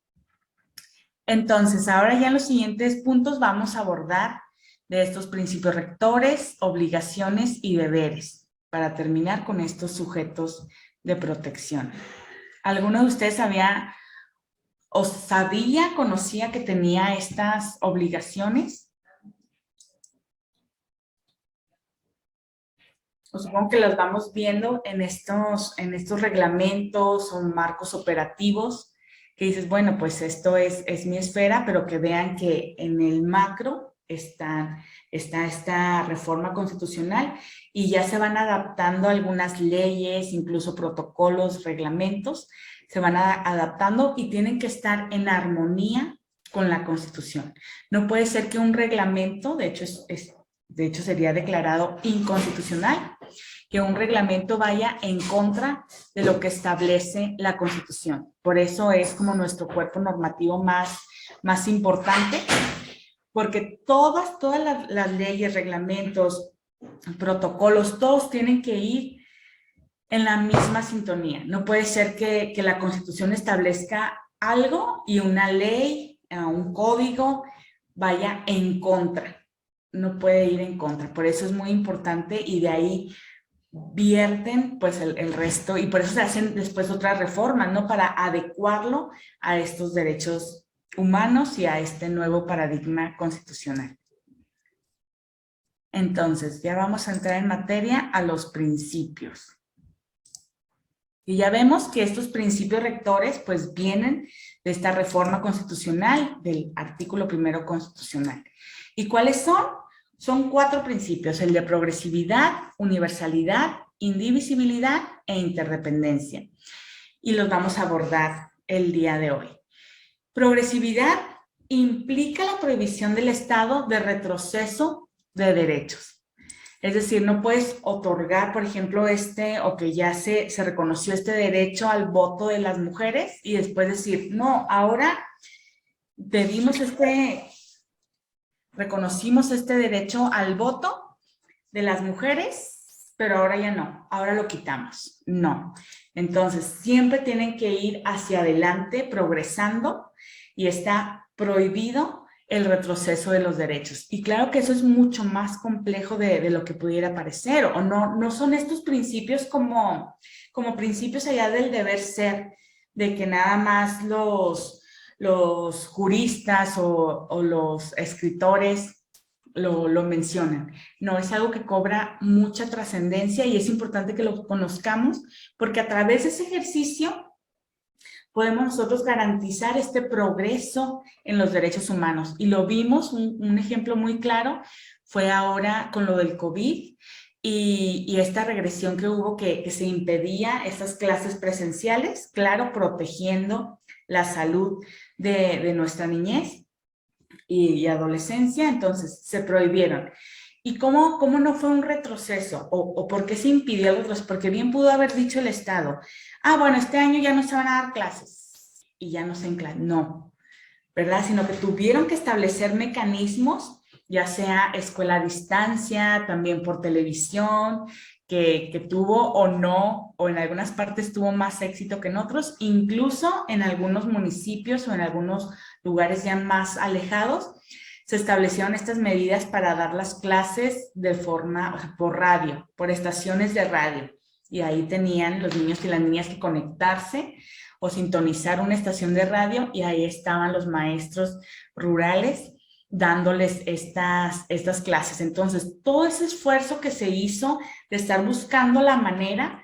Entonces, ahora ya en los siguientes puntos vamos a abordar de estos principios rectores, obligaciones y deberes, para terminar con estos sujetos de protección. ¿Alguno de ustedes conocía que tenía estas obligaciones? Supongo que las vamos viendo en estos reglamentos o marcos operativos, que dices, bueno, pues esto es mi esfera, pero que vean que en el macro está esta reforma constitucional y ya se van adaptando algunas leyes, incluso protocolos, reglamentos, se van adaptando y tienen que estar en armonía con la Constitución. No puede ser que un reglamento, de hecho sería declarado inconstitucional, que un reglamento vaya en contra de lo que establece la Constitución. Por eso es como nuestro cuerpo normativo más importante, porque todas las leyes, reglamentos, protocolos, todos tienen que ir en la misma sintonía. No puede ser que la Constitución establezca algo y una ley, un código, vaya en contra. No puede ir en contra. Por eso es muy importante y de ahí vierten pues el resto, y por eso se hacen después otras reformas, ¿no? Para adecuarlo a estos derechos humanos y a este nuevo paradigma constitucional. Entonces, ya vamos a entrar en materia a los principios. Y ya vemos que estos principios rectores pues vienen de esta reforma constitucional, del artículo 1 constitucional. ¿Y cuáles son? Son 4 principios: el de progresividad, universalidad, indivisibilidad e interdependencia. Y los vamos a abordar el día de hoy. Progresividad implica la prohibición del Estado de retroceso de derechos. Es decir, no puedes otorgar, por ejemplo, o que ya se reconoció este derecho al voto de las mujeres y después decir, no, ahora reconocimos este derecho al voto de las mujeres, pero ahora ya no, ahora lo quitamos. No. Entonces, siempre tienen que ir hacia adelante, progresando, y está prohibido el retroceso de los derechos. Y claro que eso es mucho más complejo de lo que pudiera parecer, o no son estos principios como principios allá del deber ser, de que nada más los juristas o los escritores lo mencionan. No, es algo que cobra mucha trascendencia y es importante que lo conozcamos, porque a través de ese ejercicio podemos nosotros garantizar este progreso en los derechos humanos. Y lo vimos, un ejemplo muy claro fue ahora con lo del COVID y esta regresión que hubo, que se impedía estas clases presenciales, claro, protegiendo la salud de nuestra niñez y adolescencia. Entonces se prohibieron. ¿Y cómo no fue un retroceso? ¿O por qué se impidió el retroceso? Porque bien pudo haber dicho el Estado, bueno, este año ya no se van a dar clases y ya no se en clase. No, ¿verdad? Sino que tuvieron que establecer mecanismos, ya sea escuela a distancia, también por televisión, que tuvo o no, o en algunas partes tuvo más éxito que en otros, incluso en algunos municipios o en algunos lugares ya más alejados, se establecieron estas medidas para dar las clases de forma, o sea, por radio, por estaciones de radio. Y ahí tenían los niños y las niñas que conectarse o sintonizar una estación de radio, y ahí estaban los maestros rurales dándoles estas clases. Entonces, todo ese esfuerzo que se hizo de estar buscando la manera,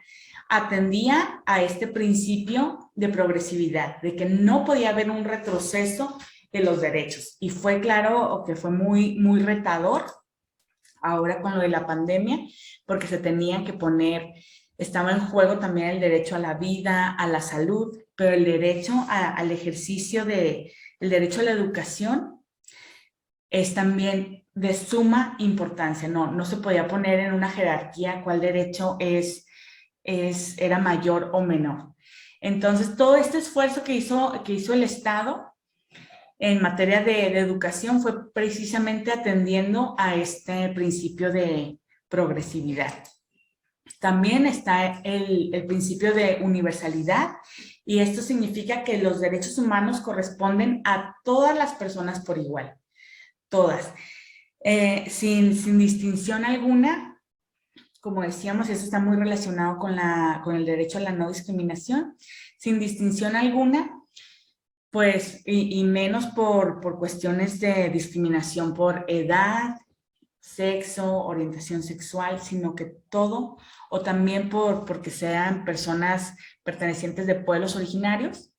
atendía a este principio de progresividad, de que no podía haber un retroceso de los derechos. Y fue claro que fue muy retador ahora con lo de la pandemia, porque se tenía que poner, estaba en juego también el derecho a la vida, a la salud, pero el derecho al ejercicio el derecho a la educación es también de suma importancia. No se podía poner en una jerarquía cuál derecho era mayor o menor. Entonces, todo este esfuerzo que hizo el Estado en materia de educación fue precisamente atendiendo a este principio de progresividad. También está el principio de universalidad, y esto significa que los derechos humanos corresponden a todas las personas por igual, todas, sin distinción alguna. Como decíamos, eso está muy relacionado con el derecho a la no discriminación, sin distinción alguna, pues, y menos por cuestiones de discriminación por edad, sexo, orientación sexual, sino que todo, o también porque sean personas pertenecientes de pueblos originarios,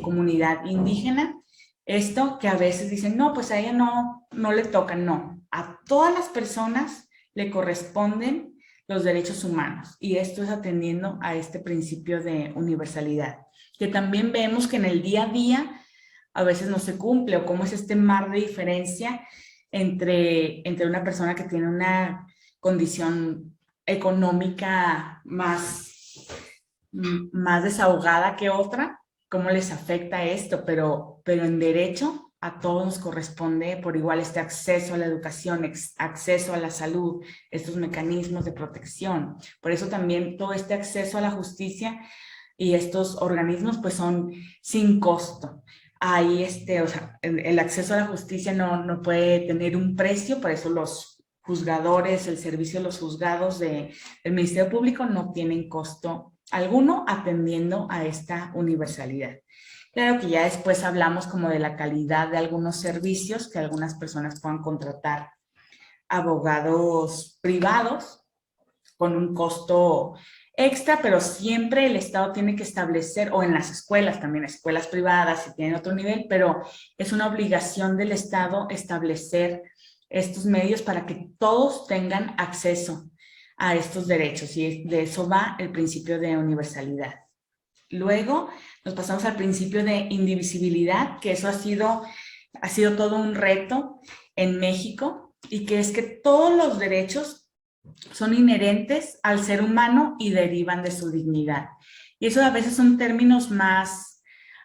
comunidad indígena. Esto que a veces dicen, no, pues a ella no le toca, no. A todas las personas le corresponden los derechos humanos, y esto es atendiendo a este principio de universalidad, que también vemos que en el día a día a veces no se cumple, o cómo es este mar de diferencia entre una persona que tiene una condición económica más desahogada que otra, cómo les afecta esto, pero en derecho a todos nos corresponde por igual este acceso a la educación, acceso a la salud, estos mecanismos de protección. Por eso también todo este acceso a la justicia y estos organismos pues son sin costo. Ahí o sea, el acceso a la justicia no puede tener un precio, por eso los juzgadores, el servicio de los juzgados del Ministerio Público no tienen costo alguno, atendiendo a esta universalidad. Claro que ya después hablamos como de la calidad de algunos servicios, que algunas personas puedan contratar abogados privados con un costo extra, pero siempre el Estado tiene que establecer, o en las escuelas también, escuelas privadas si tienen otro nivel, pero es una obligación del Estado establecer estos medios para que todos tengan acceso a estos derechos, y de eso va el principio de universalidad. Luego nos pasamos al principio de indivisibilidad, que eso ha sido todo un reto en México, y que es que todos los derechos son inherentes al ser humano y derivan de su dignidad. Y eso a veces son términos más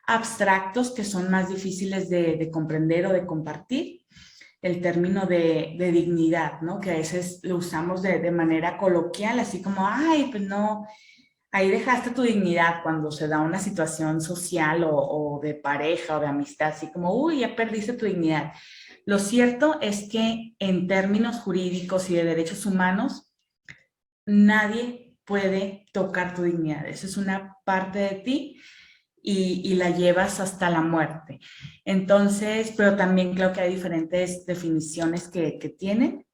abstractos que son más difíciles de comprender o de compartir. El término de dignidad, ¿no? Que a veces lo usamos de manera coloquial, así como, ay, pues no, ahí dejaste tu dignidad, cuando se da una situación social o de pareja o de amistad, así como, uy, ya perdiste tu dignidad. Lo cierto es que en términos jurídicos y de derechos humanos, nadie puede tocar tu dignidad. Eso es una parte de ti y la llevas hasta la muerte. Entonces, pero también creo que hay diferentes definiciones que tienen.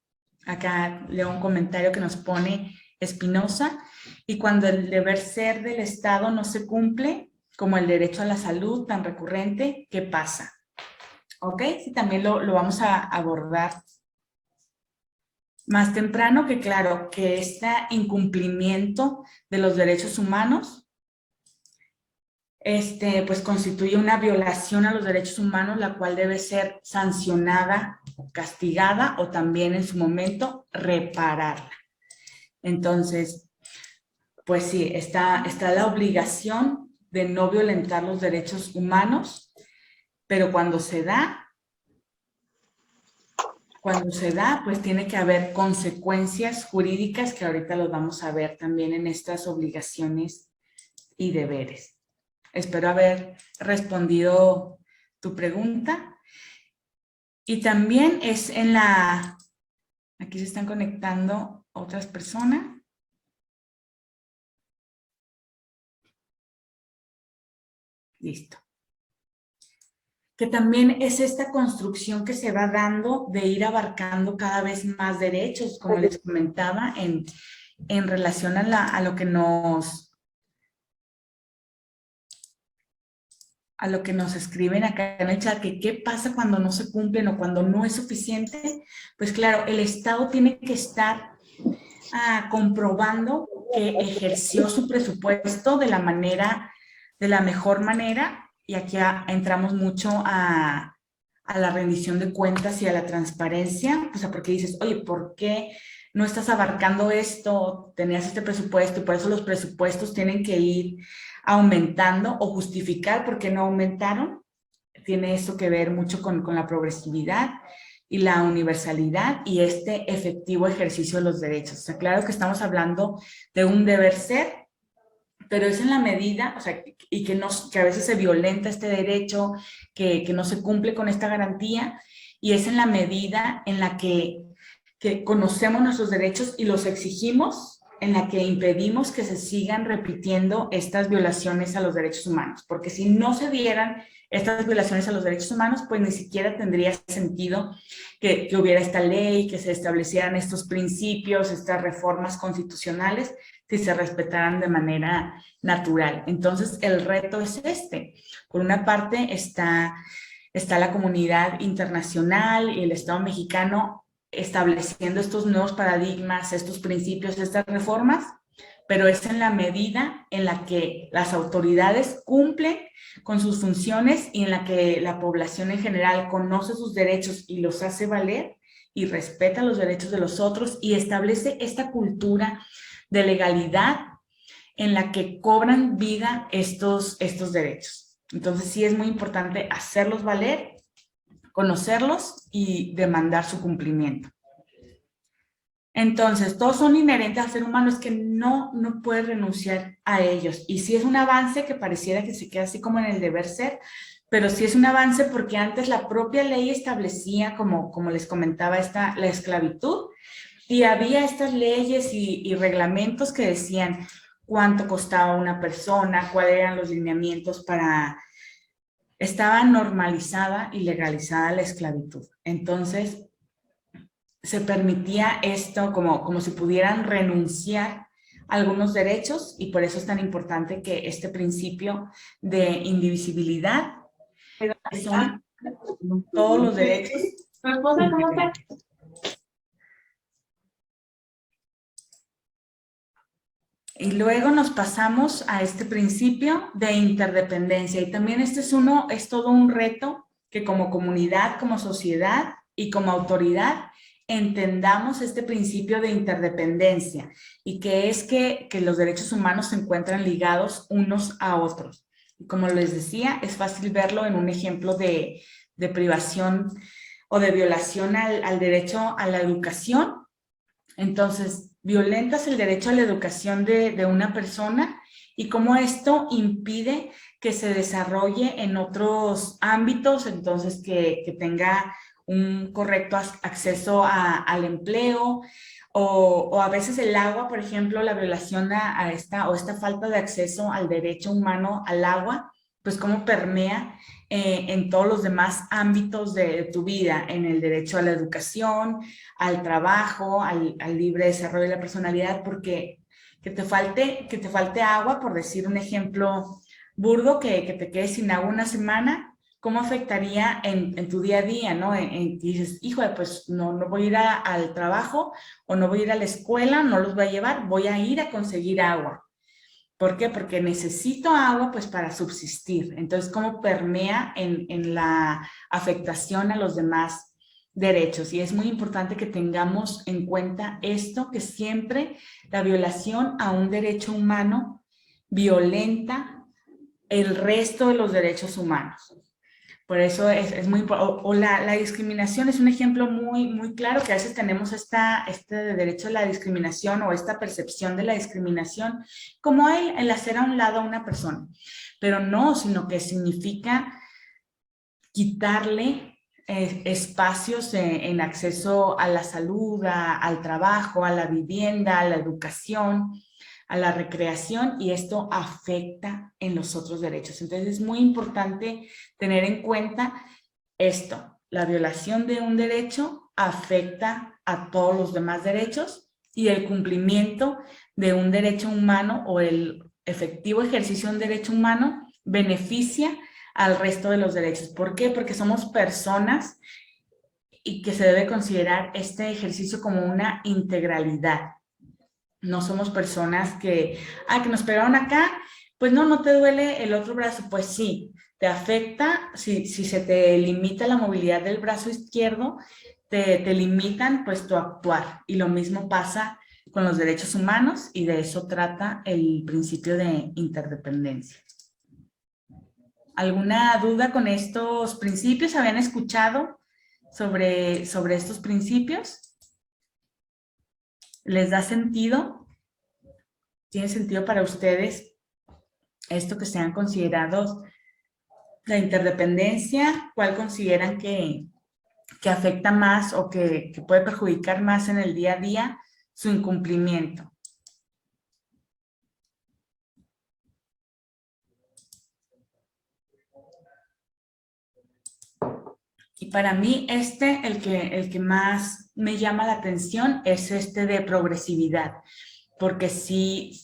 Acá leo un comentario que nos pone Espinosa: y cuando el deber ser del Estado no se cumple, como el derecho a la salud tan recurrente, ¿qué pasa? ¿Ok? Sí, también lo vamos a abordar más temprano, que claro, que este incumplimiento de los derechos humanos pues constituye una violación a los derechos humanos, la cual debe ser sancionada, castigada, o también en su momento repararla. Entonces, pues sí, está la obligación de no violentar los derechos humanos, pero cuando se da, pues tiene que haber consecuencias jurídicas, que ahorita los vamos a ver también en estas obligaciones y deberes. Espero haber respondido tu pregunta. Y también es aquí se están conectando otras personas. Listo. Que también es esta construcción que se va dando de ir abarcando cada vez más derechos, como les comentaba, en relación a lo que nos a lo que nos escriben acá en el chat, que qué pasa cuando no se cumplen o cuando no es suficiente, pues claro, el Estado tiene que estar comprobando que ejerció su presupuesto de la mejor manera, y aquí entramos mucho a la rendición de cuentas y a la transparencia, o sea, porque dices, oye, ¿por qué no estás abarcando esto? Tenías este presupuesto y por eso los presupuestos tienen que ir aumentando o justificar por qué no aumentaron. Tiene eso que ver mucho con la progresividad y la universalidad y este efectivo ejercicio de los derechos. O sea, claro que estamos hablando de un deber ser, pero es en la medida, o sea, y que a veces se violenta este derecho, que no se cumple con esta garantía, y es en la medida en la que conocemos nuestros derechos y los exigimos, en la que impedimos que se sigan repitiendo estas violaciones a los derechos humanos, porque si no se dieran estas violaciones a los derechos humanos, pues ni siquiera tendría sentido que hubiera esta ley, que se establecieran estos principios, estas reformas constitucionales, si se respetaran de manera natural. Entonces, el reto es este. Por una parte está la comunidad internacional y el Estado mexicano estableciendo estos nuevos paradigmas, estos principios, estas reformas, pero es en la medida en la que las autoridades cumplen con sus funciones y en la que la población en general conoce sus derechos y los hace valer y respeta los derechos de los otros y establece esta cultura de legalidad en la que cobran vida estos derechos. Entonces sí es muy importante hacerlos valer, conocerlos y demandar su cumplimiento. Entonces, todos son inherentes al ser humano, es que no puede renunciar a ellos. Y sí es un avance que pareciera que se queda así como en el deber ser, pero sí es un avance porque antes la propia ley establecía, como les comentaba, la esclavitud, y había estas leyes y reglamentos que decían cuánto costaba una persona, cuáles eran los lineamientos estaba normalizada y legalizada la esclavitud. Entonces, se permitía esto como si pudieran renunciar a algunos derechos, y por eso es tan importante que este principio de indivisibilidad son todos los derechos. Y luego nos pasamos a este principio de interdependencia, y también este es todo un reto que como comunidad, como sociedad y como autoridad entendamos este principio de interdependencia, y que es que los derechos humanos se encuentran ligados unos a otros. Y como les decía, es fácil verlo en un ejemplo de privación o de violación al derecho a la educación. Entonces, violentas el derecho a la educación de una persona y cómo esto impide que se desarrolle en otros ámbitos, entonces que tenga un correcto acceso al empleo, o a veces el agua, por ejemplo, la violación a esta falta de acceso al derecho humano al agua, pues cómo permea en todos los demás ámbitos de tu vida, en el derecho a la educación, al trabajo, al libre desarrollo de la personalidad, porque que te falte agua, por decir un ejemplo burdo, que te quedes sin agua una semana, ¿cómo afectaría en tu día a día, ¿no? Dices, híjole, pues no voy a ir al trabajo o no voy a ir a la escuela, no los voy a llevar, voy a ir a conseguir agua. ¿Por qué? Porque necesito agua pues para subsistir. Entonces, ¿cómo permea en la afectación a los demás derechos? Y es muy importante que tengamos en cuenta esto, que siempre la violación a un derecho humano violenta el resto de los derechos humanos. Por eso es muy importante. O la discriminación es un ejemplo muy claro, que a veces tenemos este derecho a la discriminación o esta percepción de la discriminación como el hacer a un lado a una persona. Pero no, sino que significa quitarle espacios en acceso a la salud, al trabajo, a la vivienda, a la educación, a la recreación, y esto afecta en los otros derechos. Entonces es muy importante tener en cuenta esto: la violación de un derecho afecta a todos los demás derechos, y el cumplimiento de un derecho humano o el efectivo ejercicio de un derecho humano beneficia al resto de los derechos. ¿Por qué? Porque somos personas y que se debe considerar este ejercicio como una integralidad. No somos personas que nos pegaron acá, pues no te duele el otro brazo, pues sí, te afecta, si se te limita la movilidad del brazo izquierdo, te limitan pues tu actuar. Y lo mismo pasa con los derechos humanos y de eso trata el principio de interdependencia. ¿Alguna duda con estos principios? ¿Habían escuchado sobre estos principios? ¿Les da sentido? ¿Tiene sentido para ustedes esto que sean considerados la interdependencia? ¿Cuál consideran que afecta más o que puede perjudicar más en el día a día su incumplimiento? Y para mí el que más me llama la atención es este de progresividad, porque sí,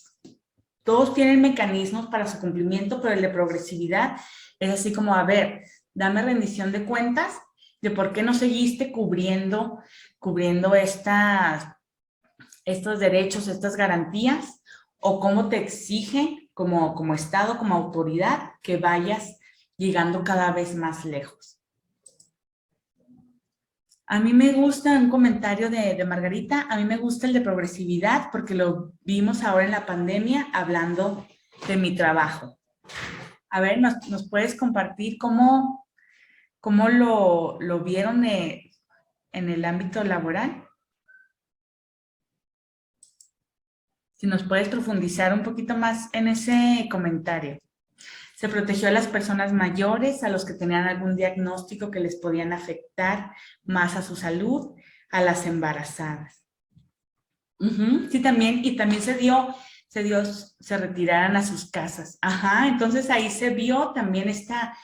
todos tienen mecanismos para su cumplimiento, pero el de progresividad es así como, a ver, dame rendición de cuentas de por qué no seguiste cubriendo estos derechos, estas garantías, o cómo te exige como Estado, como autoridad, que vayas llegando cada vez más lejos. A mí me gusta un comentario de Margarita, a mí me gusta el de progresividad porque lo vimos ahora en la pandemia hablando de mi trabajo. A ver, ¿nos puedes compartir cómo lo vieron en el ámbito laboral? Si nos puedes profundizar un poquito más en ese comentario. Se protegió a las personas mayores, a los que tenían algún diagnóstico que les podían afectar más a su salud, a las embarazadas. Sí, también, y también se retiraran a sus casas. Ajá, entonces ahí se vio también esta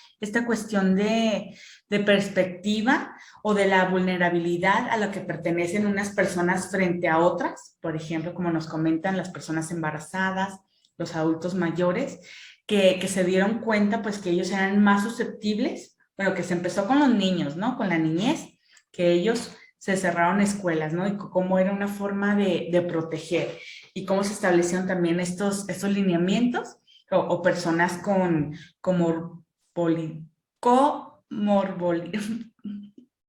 cuestión de perspectiva o de la vulnerabilidad a la que pertenecen unas personas frente a otras, por ejemplo, como nos comentan las personas embarazadas, los adultos mayores, que se dieron cuenta pues que ellos eran más susceptibles, bueno, que se empezó con los niños, ¿no? Con la niñez, que ellos se cerraron escuelas, ¿no? Y cómo era una forma de proteger y cómo se establecieron también estos lineamientos o personas con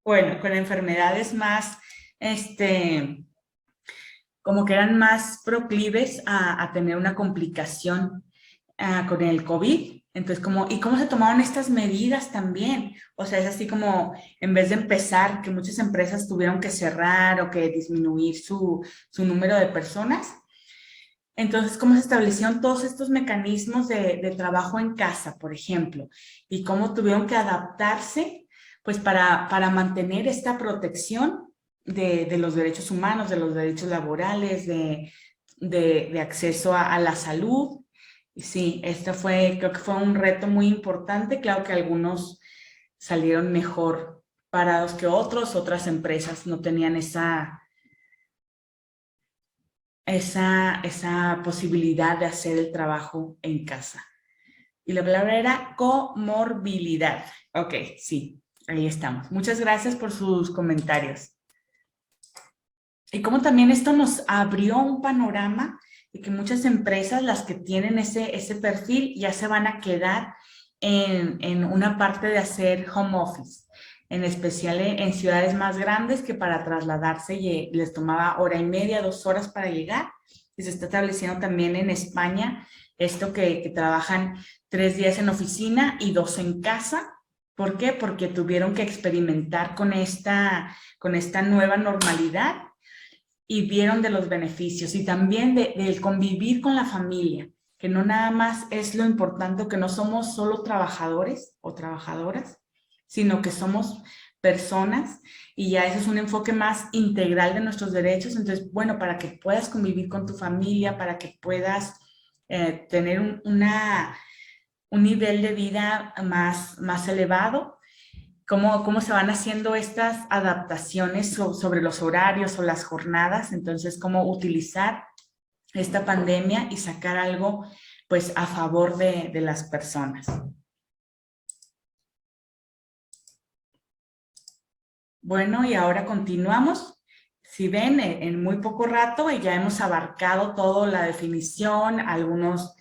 bueno, con enfermedades más, como que eran más proclives a tener una complicación con el COVID. Entonces, ¿y cómo se tomaron estas medidas también? O sea, es así como, en vez de empezar, que muchas empresas tuvieron que cerrar o que disminuir su número de personas. Entonces, ¿cómo se establecieron todos estos mecanismos de trabajo en casa, por ejemplo? Y cómo tuvieron que adaptarse, pues, para mantener esta protección de los derechos humanos, de los derechos laborales, de acceso a la salud. Y sí, creo que fue un reto muy importante. Claro que algunos salieron mejor parados que otros, otras empresas no tenían esa posibilidad de hacer el trabajo en casa. Y la palabra era comorbilidad. Ok, sí, ahí estamos. Muchas gracias por sus comentarios. Y como también esto nos abrió un panorama de que muchas empresas, las que tienen ese perfil, ya se van a quedar en una parte de hacer home office, en especial en ciudades más grandes que para trasladarse les tomaba 1:30, 2 horas para llegar. Y se está estableciendo también en España esto que trabajan 3 días en oficina y 2 en casa. ¿Por qué? Porque tuvieron que experimentar con esta nueva normalidad y vieron de los beneficios y también del convivir con la familia, que no nada más es lo importante, que no somos solo trabajadores o trabajadoras, sino que somos personas y ya ese es un enfoque más integral de nuestros derechos. Entonces, bueno, para que puedas convivir con tu familia, para que puedas tener un nivel de vida más elevado, cómo se van haciendo estas adaptaciones sobre los horarios o las jornadas. Entonces, cómo utilizar esta pandemia y sacar algo pues a favor de las personas. Bueno, y ahora continuamos. Si ven, en muy poco rato ya hemos abarcado toda la definición, algunos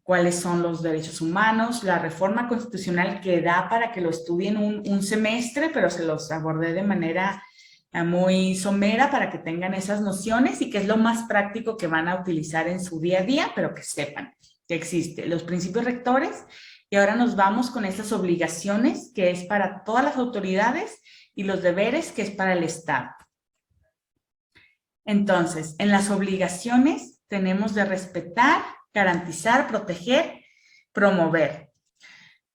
cuáles son los derechos humanos, la reforma constitucional que da para que lo estudien un semestre, pero se los abordé de manera muy somera para que tengan esas nociones y que es lo más práctico que van a utilizar en su día a día, pero que sepan que existe los principios rectores. Y ahora nos vamos con estas obligaciones que es para todas las autoridades y los deberes que es para el Estado. Entonces, en las obligaciones tenemos de respetar, garantizar, proteger, promover.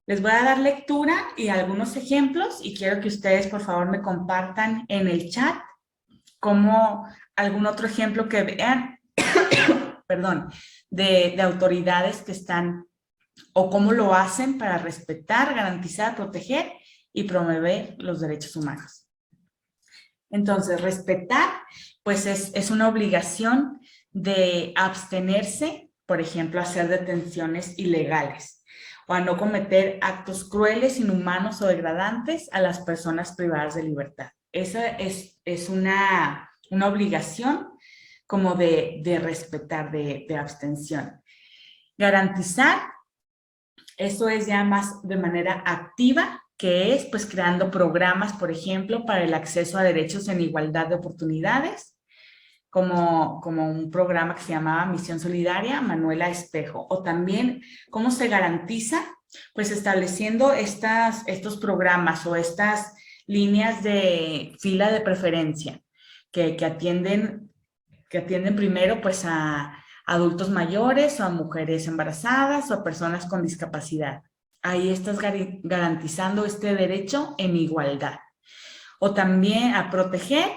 Les voy a dar lectura y algunos ejemplos y quiero que ustedes por favor me compartan en el chat como algún otro ejemplo que vean, perdón, de autoridades que están o cómo lo hacen para respetar, garantizar, proteger y promover los derechos humanos. Entonces, respetar, pues es una obligación de abstenerse, por ejemplo, a hacer detenciones ilegales o a no cometer actos crueles, inhumanos o degradantes a las personas privadas de libertad. Esa es una obligación como de respetar, de abstención. Garantizar, eso es ya más de manera activa, que es pues creando programas, por ejemplo, para el acceso a derechos en igualdad de oportunidades, como un programa que se llamaba Misión Solidaria, Manuela Espejo. O también, ¿cómo se garantiza? Pues estableciendo estos programas o estas líneas de fila de preferencia que atienden primero pues a adultos mayores o a mujeres embarazadas o a personas con discapacidad. Ahí estás garantizando este derecho en igualdad. O también a proteger,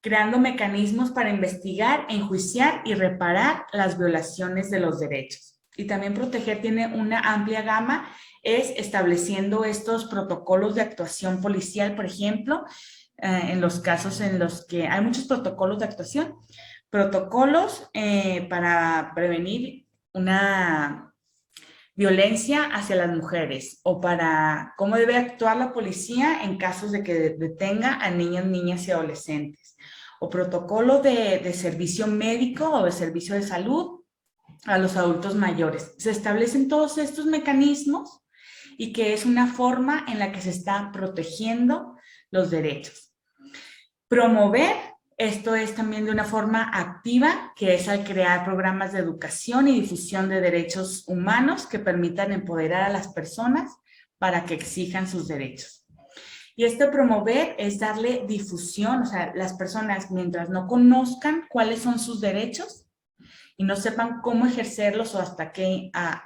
creando mecanismos para investigar, enjuiciar y reparar las violaciones de los derechos. Y también proteger tiene una amplia gama, es estableciendo estos protocolos de actuación policial, por ejemplo, en los casos en los que hay muchos protocolos de actuación, protocolos para prevenir una violencia hacia las mujeres o para cómo debe actuar la policía en casos de que detenga a niños, niñas y adolescentes, o protocolo de servicio médico o de servicio de salud a los adultos mayores. Se establecen todos estos mecanismos y que es una forma en la que se está protegiendo los derechos. Promover, esto es también de una forma activa, que es al crear programas de educación y difusión de derechos humanos que permitan empoderar a las personas para que exijan sus derechos. Y promover es darle difusión, o sea, las personas mientras no conozcan cuáles son sus derechos y no sepan cómo ejercerlos o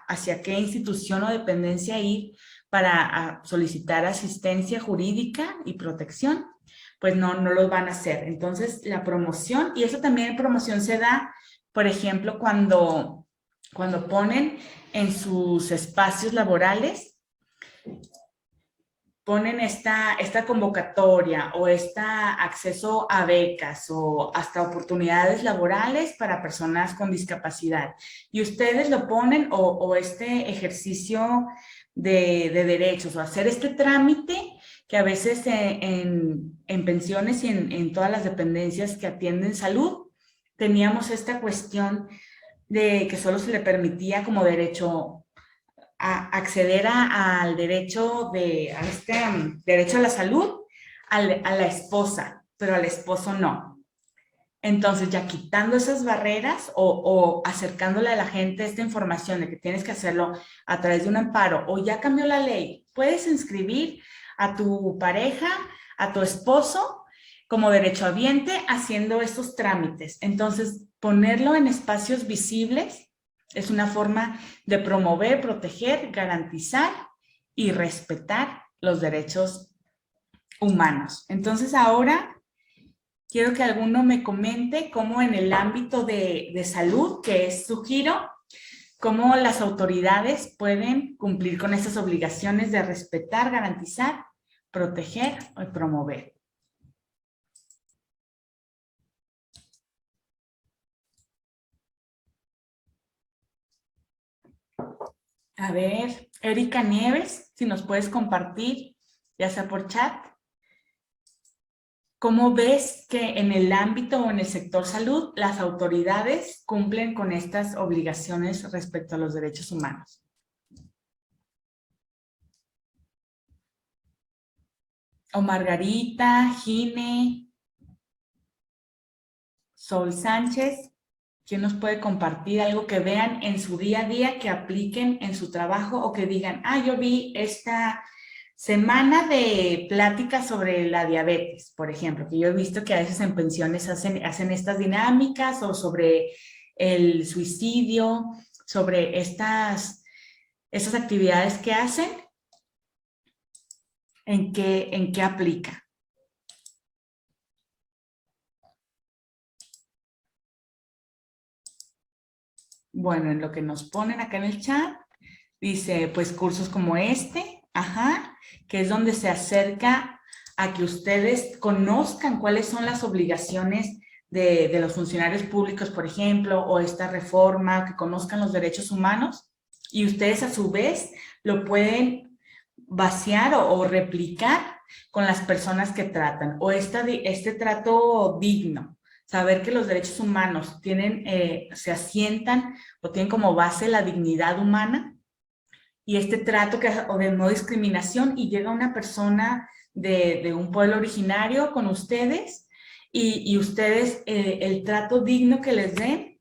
hacia qué institución o dependencia ir para solicitar asistencia jurídica y protección, pues no los van a hacer. Entonces, la promoción, y eso también promoción se da, por ejemplo, cuando ponen en sus espacios laborales, ponen esta convocatoria o acceso a becas o hasta oportunidades laborales para personas con discapacidad. Y ustedes lo ponen o este ejercicio de derechos o hacer este trámite que a veces en pensiones y en todas las dependencias que atienden salud, teníamos esta cuestión de que solo se le permitía como derecho a acceder al derecho derecho a la salud a la esposa, pero al esposo no. Entonces, ya quitando esas barreras o acercándole a la gente esta información de que tienes que hacerlo a través de un amparo o ya cambió la ley, puedes inscribir a tu pareja, a tu esposo como derechohabiente haciendo estos trámites. Entonces, ponerlo en espacios visibles es una forma de promover, proteger, garantizar y respetar los derechos humanos. Entonces, ahora quiero que alguno me comente cómo en el ámbito de salud, que es su giro, cómo las autoridades pueden cumplir con estas obligaciones de respetar, garantizar, proteger y promover. A ver, Erika Nieves, si nos puedes compartir, ya sea por chat. ¿Cómo ves que en el ámbito o en el sector salud las autoridades cumplen con estas obligaciones respecto a los derechos humanos? O Margarita, Gine, Sol Sánchez, ¿quién nos puede compartir algo que vean en su día a día, que apliquen en su trabajo o que digan, ah, yo vi esta semana de pláticas sobre la diabetes, por ejemplo, que yo he visto que a veces en pensiones hacen estas dinámicas o sobre el suicidio, sobre estas actividades que hacen, ¿en qué aplica? Bueno, en lo que nos ponen acá en el chat, dice, pues cursos como este, ajá, que es donde se acerca a que ustedes conozcan cuáles son las obligaciones de los funcionarios públicos, por ejemplo, o esta reforma, que conozcan los derechos humanos, y ustedes a su vez lo pueden vaciar o replicar con las personas que tratan, o este trato digno. Saber que los derechos humanos se asientan o tienen como base la dignidad humana y este trato o de no discriminación, y llega una persona de un pueblo originario con ustedes y ustedes el trato digno que les den,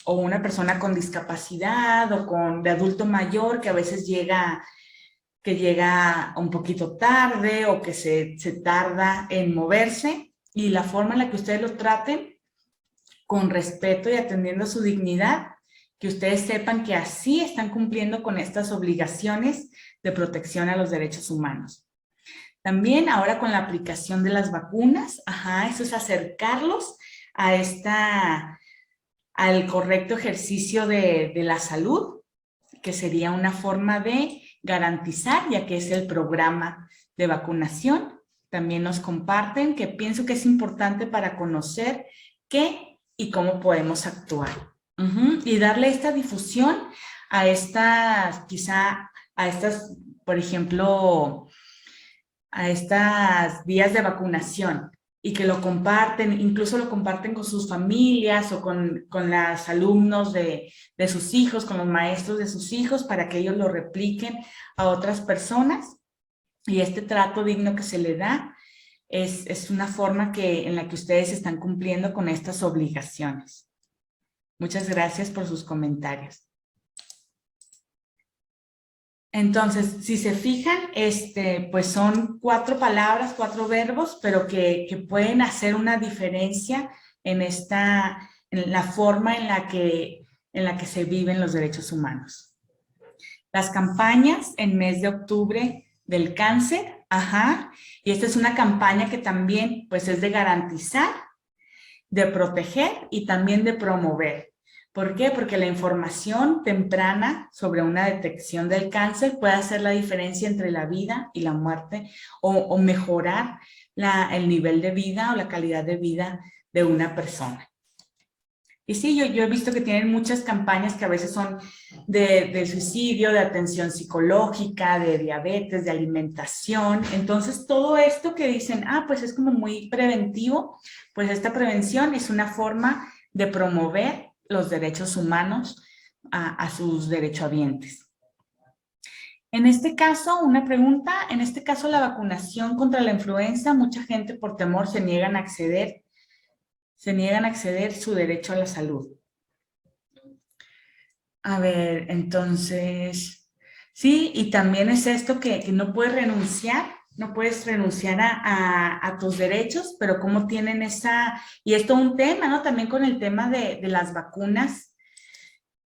o una persona con discapacidad o de adulto mayor que a veces llega un poquito tarde o que se tarda en moverse, y la forma en la que ustedes los traten con respeto y atendiendo a su dignidad, que ustedes sepan que así están cumpliendo con estas obligaciones de protección a los derechos humanos. También ahora con la aplicación de las vacunas, eso es acercarlos al correcto ejercicio de la salud, que sería una forma de garantizar, ya que es el programa de vacunación. También nos comparten que pienso que es importante para conocer qué y cómo podemos actuar. Y darle esta difusión a por ejemplo, a estas vías de vacunación, y que lo comparten, incluso lo comparten con sus familias o con los alumnos de sus hijos, con los maestros de sus hijos, para que ellos lo repliquen a otras personas. Y este trato digno que se le da es una forma en la que ustedes están cumpliendo con estas obligaciones. Muchas gracias por sus comentarios. Entonces, si se fijan, pues son 4 palabras, 4 verbos, pero que pueden hacer una diferencia en la forma en la que se viven los derechos humanos. Las campañas en mes de octubre del cáncer, y esta es una campaña que también pues es de garantizar, de proteger y también de promover. ¿Por qué? Porque la información temprana sobre una detección del cáncer puede hacer la diferencia entre la vida y la muerte, o mejorar el nivel de vida o la calidad de vida de una persona. Y sí, yo he visto que tienen muchas campañas que a veces son de suicidio, de atención psicológica, de diabetes, de alimentación. Entonces, todo esto que dicen, pues es como muy preventivo, pues esta prevención es una forma de promover los derechos humanos a sus derechohabientes. En este caso, una pregunta, en este caso la vacunación contra la influenza, mucha gente por temor se niegan a acceder su derecho a la salud. A ver, entonces, sí, y también es esto que no puedes renunciar a tus derechos, pero cómo tienen y esto es un tema, ¿no? También con el tema de las vacunas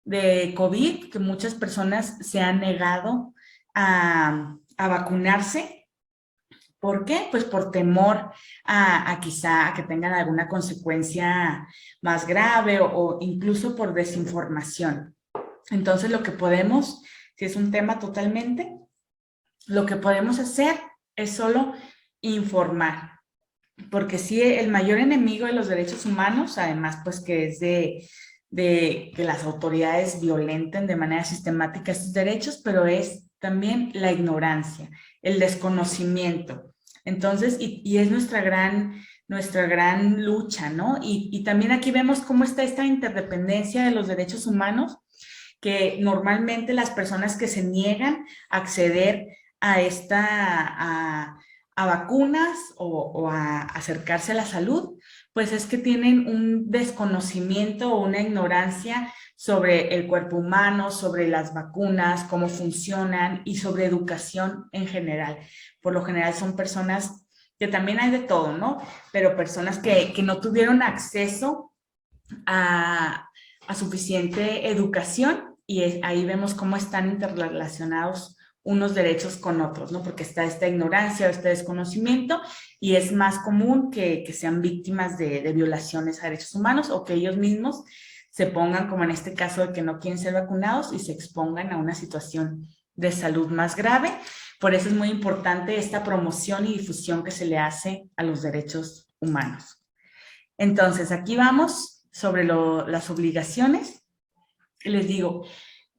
de COVID, que muchas personas se han negado a vacunarse. ¿Por qué? Pues por temor a que tengan alguna consecuencia más grave o incluso por desinformación. Entonces lo que podemos, si es un tema totalmente, lo que podemos hacer es solo informar. Porque sí, el mayor enemigo de los derechos humanos, además pues que es de que las autoridades violenten de manera sistemática estos derechos, pero es también la ignorancia, el desconocimiento. Entonces, y es nuestra gran lucha, ¿no? Y también aquí vemos cómo está esta interdependencia de los derechos humanos, que normalmente las personas que se niegan a acceder a a vacunas o a acercarse a la salud, pues es que tienen un desconocimiento o una ignorancia sobre el cuerpo humano, sobre las vacunas, cómo funcionan y sobre educación en general. Por lo general son personas que también hay de todo, ¿no? Pero personas que no tuvieron acceso a suficiente educación y ahí vemos cómo están interrelacionados unos derechos con otros, ¿no? Porque está esta ignorancia o este desconocimiento y es más común que sean víctimas de violaciones a derechos humanos o que ellos mismos se pongan, como en este caso de que no quieren ser vacunados y se expongan a una situación de salud más grave. Por eso es muy importante esta promoción y difusión que se le hace a los derechos humanos. Entonces, aquí vamos sobre las obligaciones. Les digo,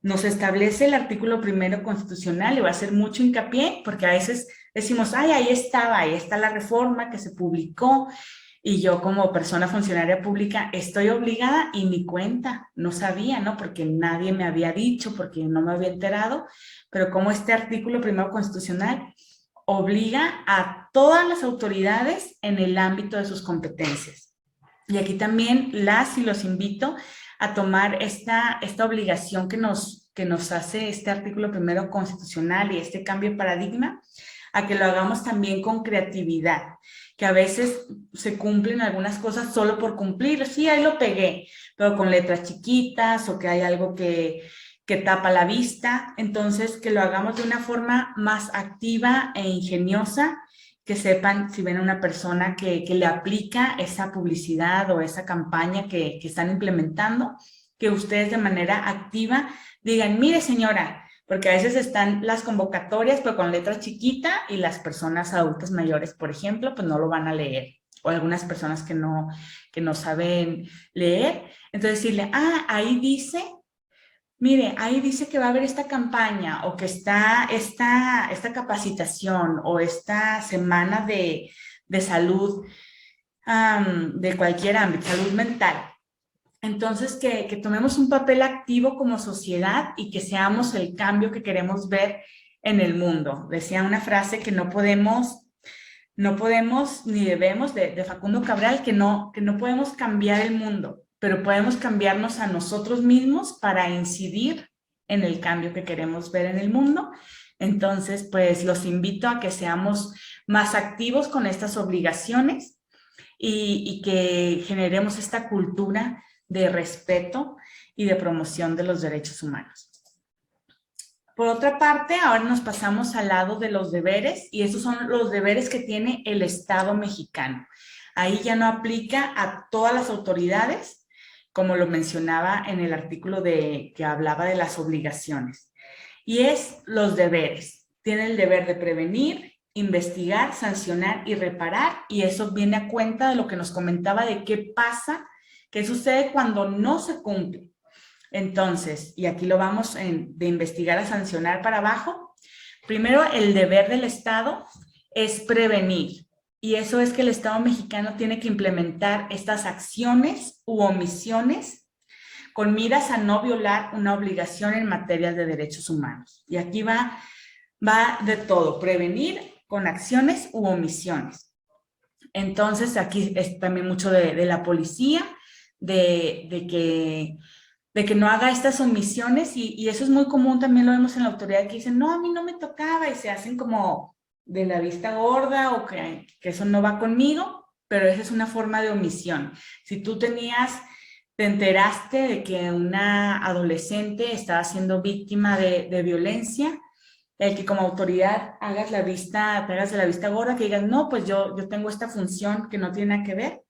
nos establece el artículo 1 constitucional, y voy a hacer mucho hincapié, porque a veces decimos, ay, ahí está la reforma que se publicó, y yo como persona funcionaria pública estoy obligada y ni cuenta, no sabía, ¿no? Porque nadie me había dicho, porque no me había enterado, pero como este artículo 1 constitucional obliga a todas las autoridades en el ámbito de sus competencias. Y aquí también las y los invito a tomar esta obligación que nos hace este artículo 1 constitucional y este cambio de paradigma, a que lo hagamos también con creatividad, que a veces se cumplen algunas cosas solo por cumplir, sí, ahí lo pegué, pero con letras chiquitas o que hay algo que tapa la vista, entonces que lo hagamos de una forma más activa e ingeniosa, que sepan si ven a una persona que le aplica esa publicidad o esa campaña que están implementando, que ustedes de manera activa digan, mire señora, porque a veces están las convocatorias pero con letra chiquita y las personas adultas mayores, por ejemplo, pues no lo van a leer, o algunas personas que no saben leer, entonces decirle, ahí dice, mire, ahí dice que va a haber esta campaña o que está esta capacitación o esta semana de salud de cualquier ámbito, salud mental. Entonces, que tomemos un papel activo como sociedad y que seamos el cambio que queremos ver en el mundo. Decía una frase que no podemos ni debemos, de Facundo Cabral, que no podemos cambiar el mundo, pero podemos cambiarnos a nosotros mismos para incidir en el cambio que queremos ver en el mundo. Entonces, pues los invito a que seamos más activos con estas obligaciones y que generemos esta cultura de respeto y de promoción de los derechos humanos. Por otra parte, ahora nos pasamos al lado de los deberes, y esos son los deberes que tiene el Estado mexicano. Ahí ya no aplica a todas las autoridades, como lo mencionaba en el artículo que hablaba de las obligaciones. Y es los deberes. Tiene el deber de prevenir, investigar, sancionar y reparar, y eso viene a cuenta de lo que nos comentaba de qué pasa, qué sucede cuando no se cumple. Entonces, y aquí lo vamos de investigar a sancionar para abajo. Primero, el deber del Estado es prevenir, y eso es que el Estado mexicano tiene que implementar estas acciones u omisiones con miras a no violar una obligación en materia de derechos humanos. Y aquí va de todo, prevenir con acciones u omisiones. Entonces, aquí es también mucho de la policía, de que no haga estas omisiones, y eso es muy común, también lo vemos en la autoridad, que dicen, no, a mí no me tocaba, y se hacen como de la vista gorda, o que eso no va conmigo, pero esa es una forma de omisión. Si tú te enteraste de que una adolescente estaba siendo víctima de violencia, el que como autoridad te hagas de la vista gorda, que digas, no, pues yo tengo esta función que no tiene nada que ver,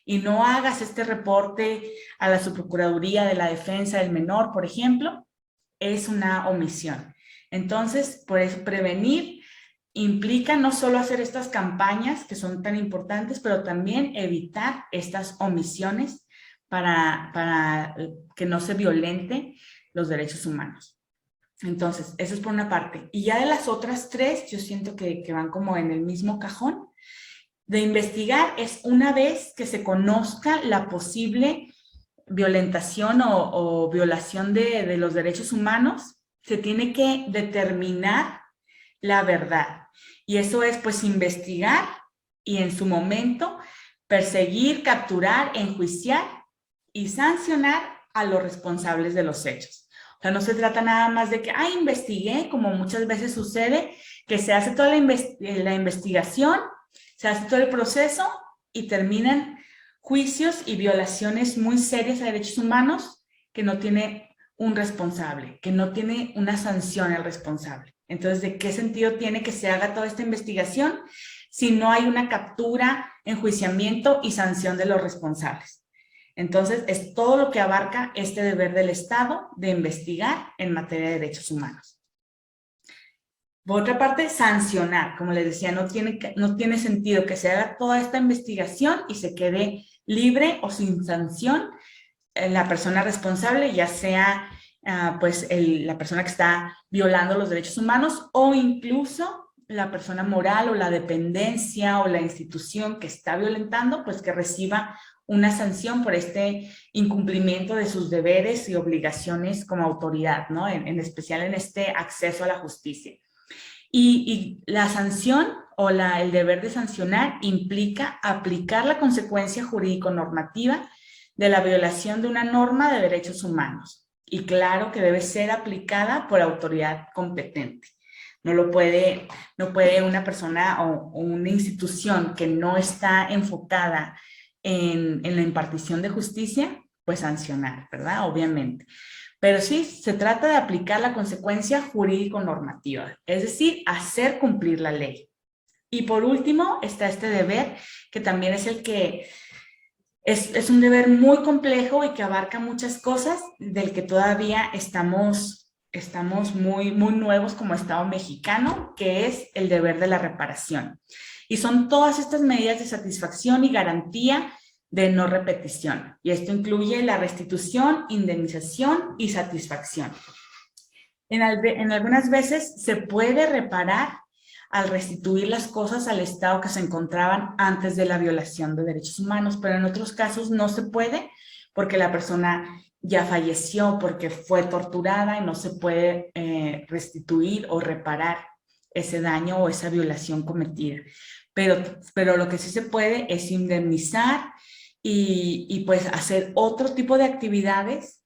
y no hagas este reporte a la Subprocuraduría de la Defensa del Menor, por ejemplo, es una omisión. Entonces, por eso prevenir implica no solo hacer estas campañas que son tan importantes, pero también evitar estas omisiones para que no se violente los derechos humanos. Entonces, eso es por una parte. Y ya de las otras tres, yo siento que van como en el mismo cajón. De investigar es una vez que se conozca la posible violentación o violación de los derechos humanos, se tiene que determinar la verdad. Y eso es, pues, investigar y en su momento perseguir, capturar, enjuiciar y sancionar a los responsables de los hechos. O sea, no se trata nada más de que, investigué, como muchas veces sucede, que se hace toda la investigación, se hace todo el proceso y terminan juicios y violaciones muy serias a derechos humanos que no tiene un responsable, que no tiene una sanción al responsable. Entonces, ¿de qué sentido tiene que se haga toda esta investigación si no hay una captura, enjuiciamiento y sanción de los responsables? Entonces, es todo lo que abarca este deber del Estado de investigar en materia de derechos humanos. Por otra parte, sancionar, como les decía, no tiene sentido que se haga toda esta investigación y se quede libre o sin sanción la persona responsable, ya sea pues la persona que está violando los derechos humanos o incluso la persona moral o la dependencia o la institución que está violentando, pues que reciba una sanción por este incumplimiento de sus deberes y obligaciones como autoridad, ¿no? En especial en este acceso a la justicia. Y la sanción o el deber de sancionar implica aplicar la consecuencia jurídico-normativa de la violación de una norma de derechos humanos. Y claro que debe ser aplicada por autoridad competente. No puede una persona o una institución que no está enfocada en la impartición de justicia, pues sancionar, ¿verdad? Obviamente. Pero sí, se trata de aplicar la consecuencia jurídico-normativa, es decir, hacer cumplir la ley. Y por último está este deber, que también es el que es un deber muy complejo y que abarca muchas cosas, del que todavía estamos muy, muy nuevos como Estado mexicano, que es el deber de la reparación. Y son todas estas medidas de satisfacción y garantía de no repetición. Y esto incluye la restitución, indemnización y satisfacción. En algunas veces se puede reparar al restituir las cosas al estado que se encontraban antes de la violación de derechos humanos, pero en otros casos no se puede porque la persona ya falleció, porque fue torturada y no se puede restituir o reparar ese daño o esa violación cometida. Pero lo que sí se puede es indemnizar y pues hacer otro tipo de actividades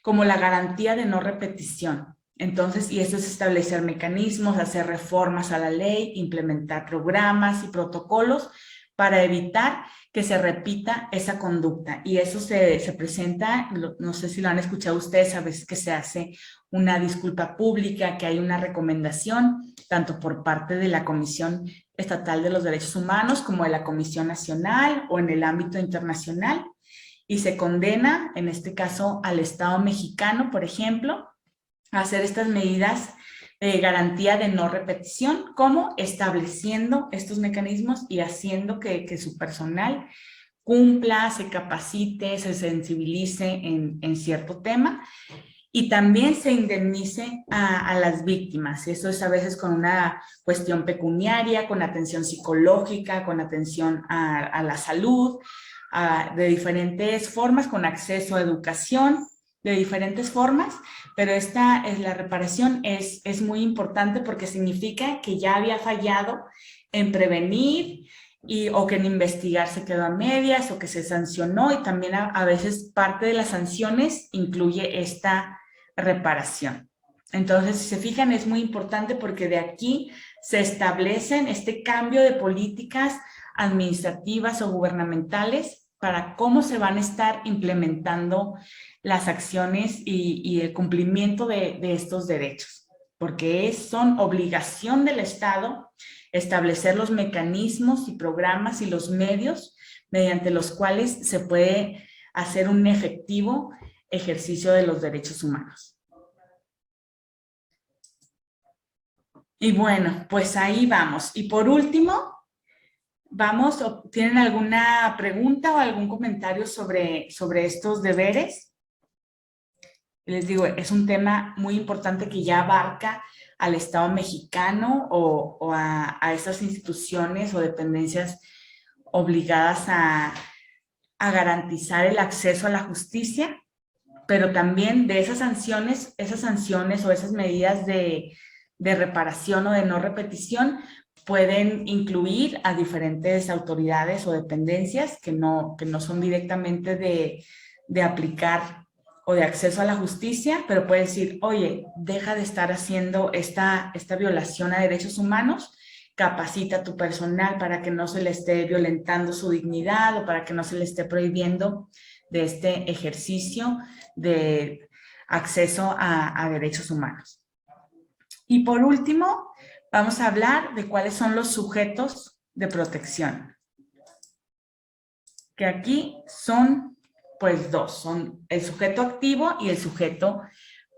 como la garantía de no repetición. Entonces, y esto es establecer mecanismos, hacer reformas a la ley, implementar programas y protocolos para evitar que se repita esa conducta. Y eso se presenta, no sé si lo han escuchado ustedes, a veces que se hace una disculpa pública, que hay una recomendación, tanto por parte de la Comisión Estatal de los Derechos Humanos como de la Comisión Nacional o en el ámbito internacional, y se condena, en este caso, al Estado mexicano, por ejemplo, a hacer estas medidas de garantía de no repetición, como estableciendo estos mecanismos y haciendo que su personal cumpla, se capacite, se sensibilice en cierto tema, y también se indemnice a las víctimas. Eso es a veces con una cuestión pecuniaria, con atención psicológica, con atención a la salud, de diferentes formas, con acceso a educación, de diferentes formas, pero la reparación es muy importante porque significa que ya había fallado en prevenir o que en investigar se quedó a medias o que se sancionó, y también a veces parte de las sanciones incluye esta reparación. Entonces, si se fijan, es muy importante porque de aquí se establecen este cambio de políticas administrativas o gubernamentales para cómo se van a estar implementando las acciones y el cumplimiento de estos derechos, porque son obligación del Estado establecer los mecanismos y programas y los medios mediante los cuales se puede hacer un efectivo ejercicio de los derechos humanos. Y bueno, pues ahí vamos. Y por último, ¿tienen alguna pregunta o algún comentario sobre estos deberes? Les digo, es un tema muy importante que ya abarca al Estado mexicano o a esas instituciones o dependencias obligadas a garantizar el acceso a la justicia, pero también de esas sanciones o esas medidas de reparación o de no repetición pueden incluir a diferentes autoridades o dependencias que no son directamente de aplicar o de acceso a la justicia, pero puede decir, oye, deja de estar haciendo esta violación a derechos humanos, capacita a tu personal para que no se le esté violentando su dignidad o para que no se le esté prohibiendo de este ejercicio de acceso a derechos humanos. Y por último, vamos a hablar de cuáles son los sujetos de protección. Que aquí son, pues, dos. Son el sujeto activo y el sujeto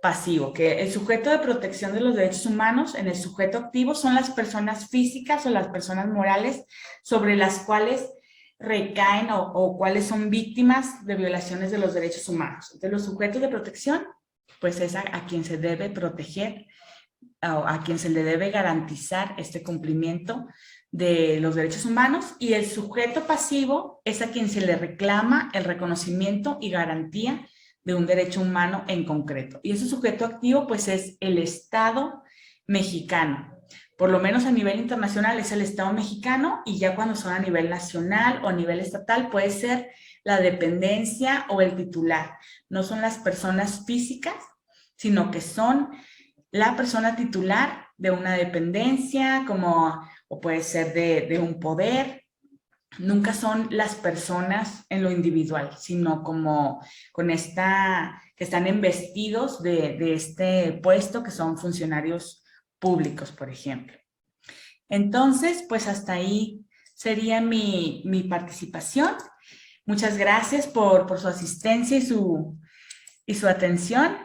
pasivo. Que el sujeto de protección de los derechos humanos, en el sujeto activo, son las personas físicas o las personas morales sobre las cuales recaen o cuáles son víctimas de violaciones de los derechos humanos. Entonces, los sujetos de protección, pues es a quien se debe proteger, a quien se le debe garantizar este cumplimiento de los derechos humanos, y el sujeto pasivo es a quien se le reclama el reconocimiento y garantía de un derecho humano en concreto. Y ese sujeto activo, pues, es el Estado mexicano. Por lo menos a nivel internacional es el Estado mexicano, y ya cuando son a nivel nacional o a nivel estatal puede ser la dependencia o el titular. No son las personas físicas, sino que son la persona titular de una dependencia, o puede ser de un poder. Nunca son las personas en lo individual, sino como que están investidos de este puesto, que son funcionarios públicos, por ejemplo. Entonces, pues hasta ahí sería mi participación. Muchas gracias por su asistencia y su atención.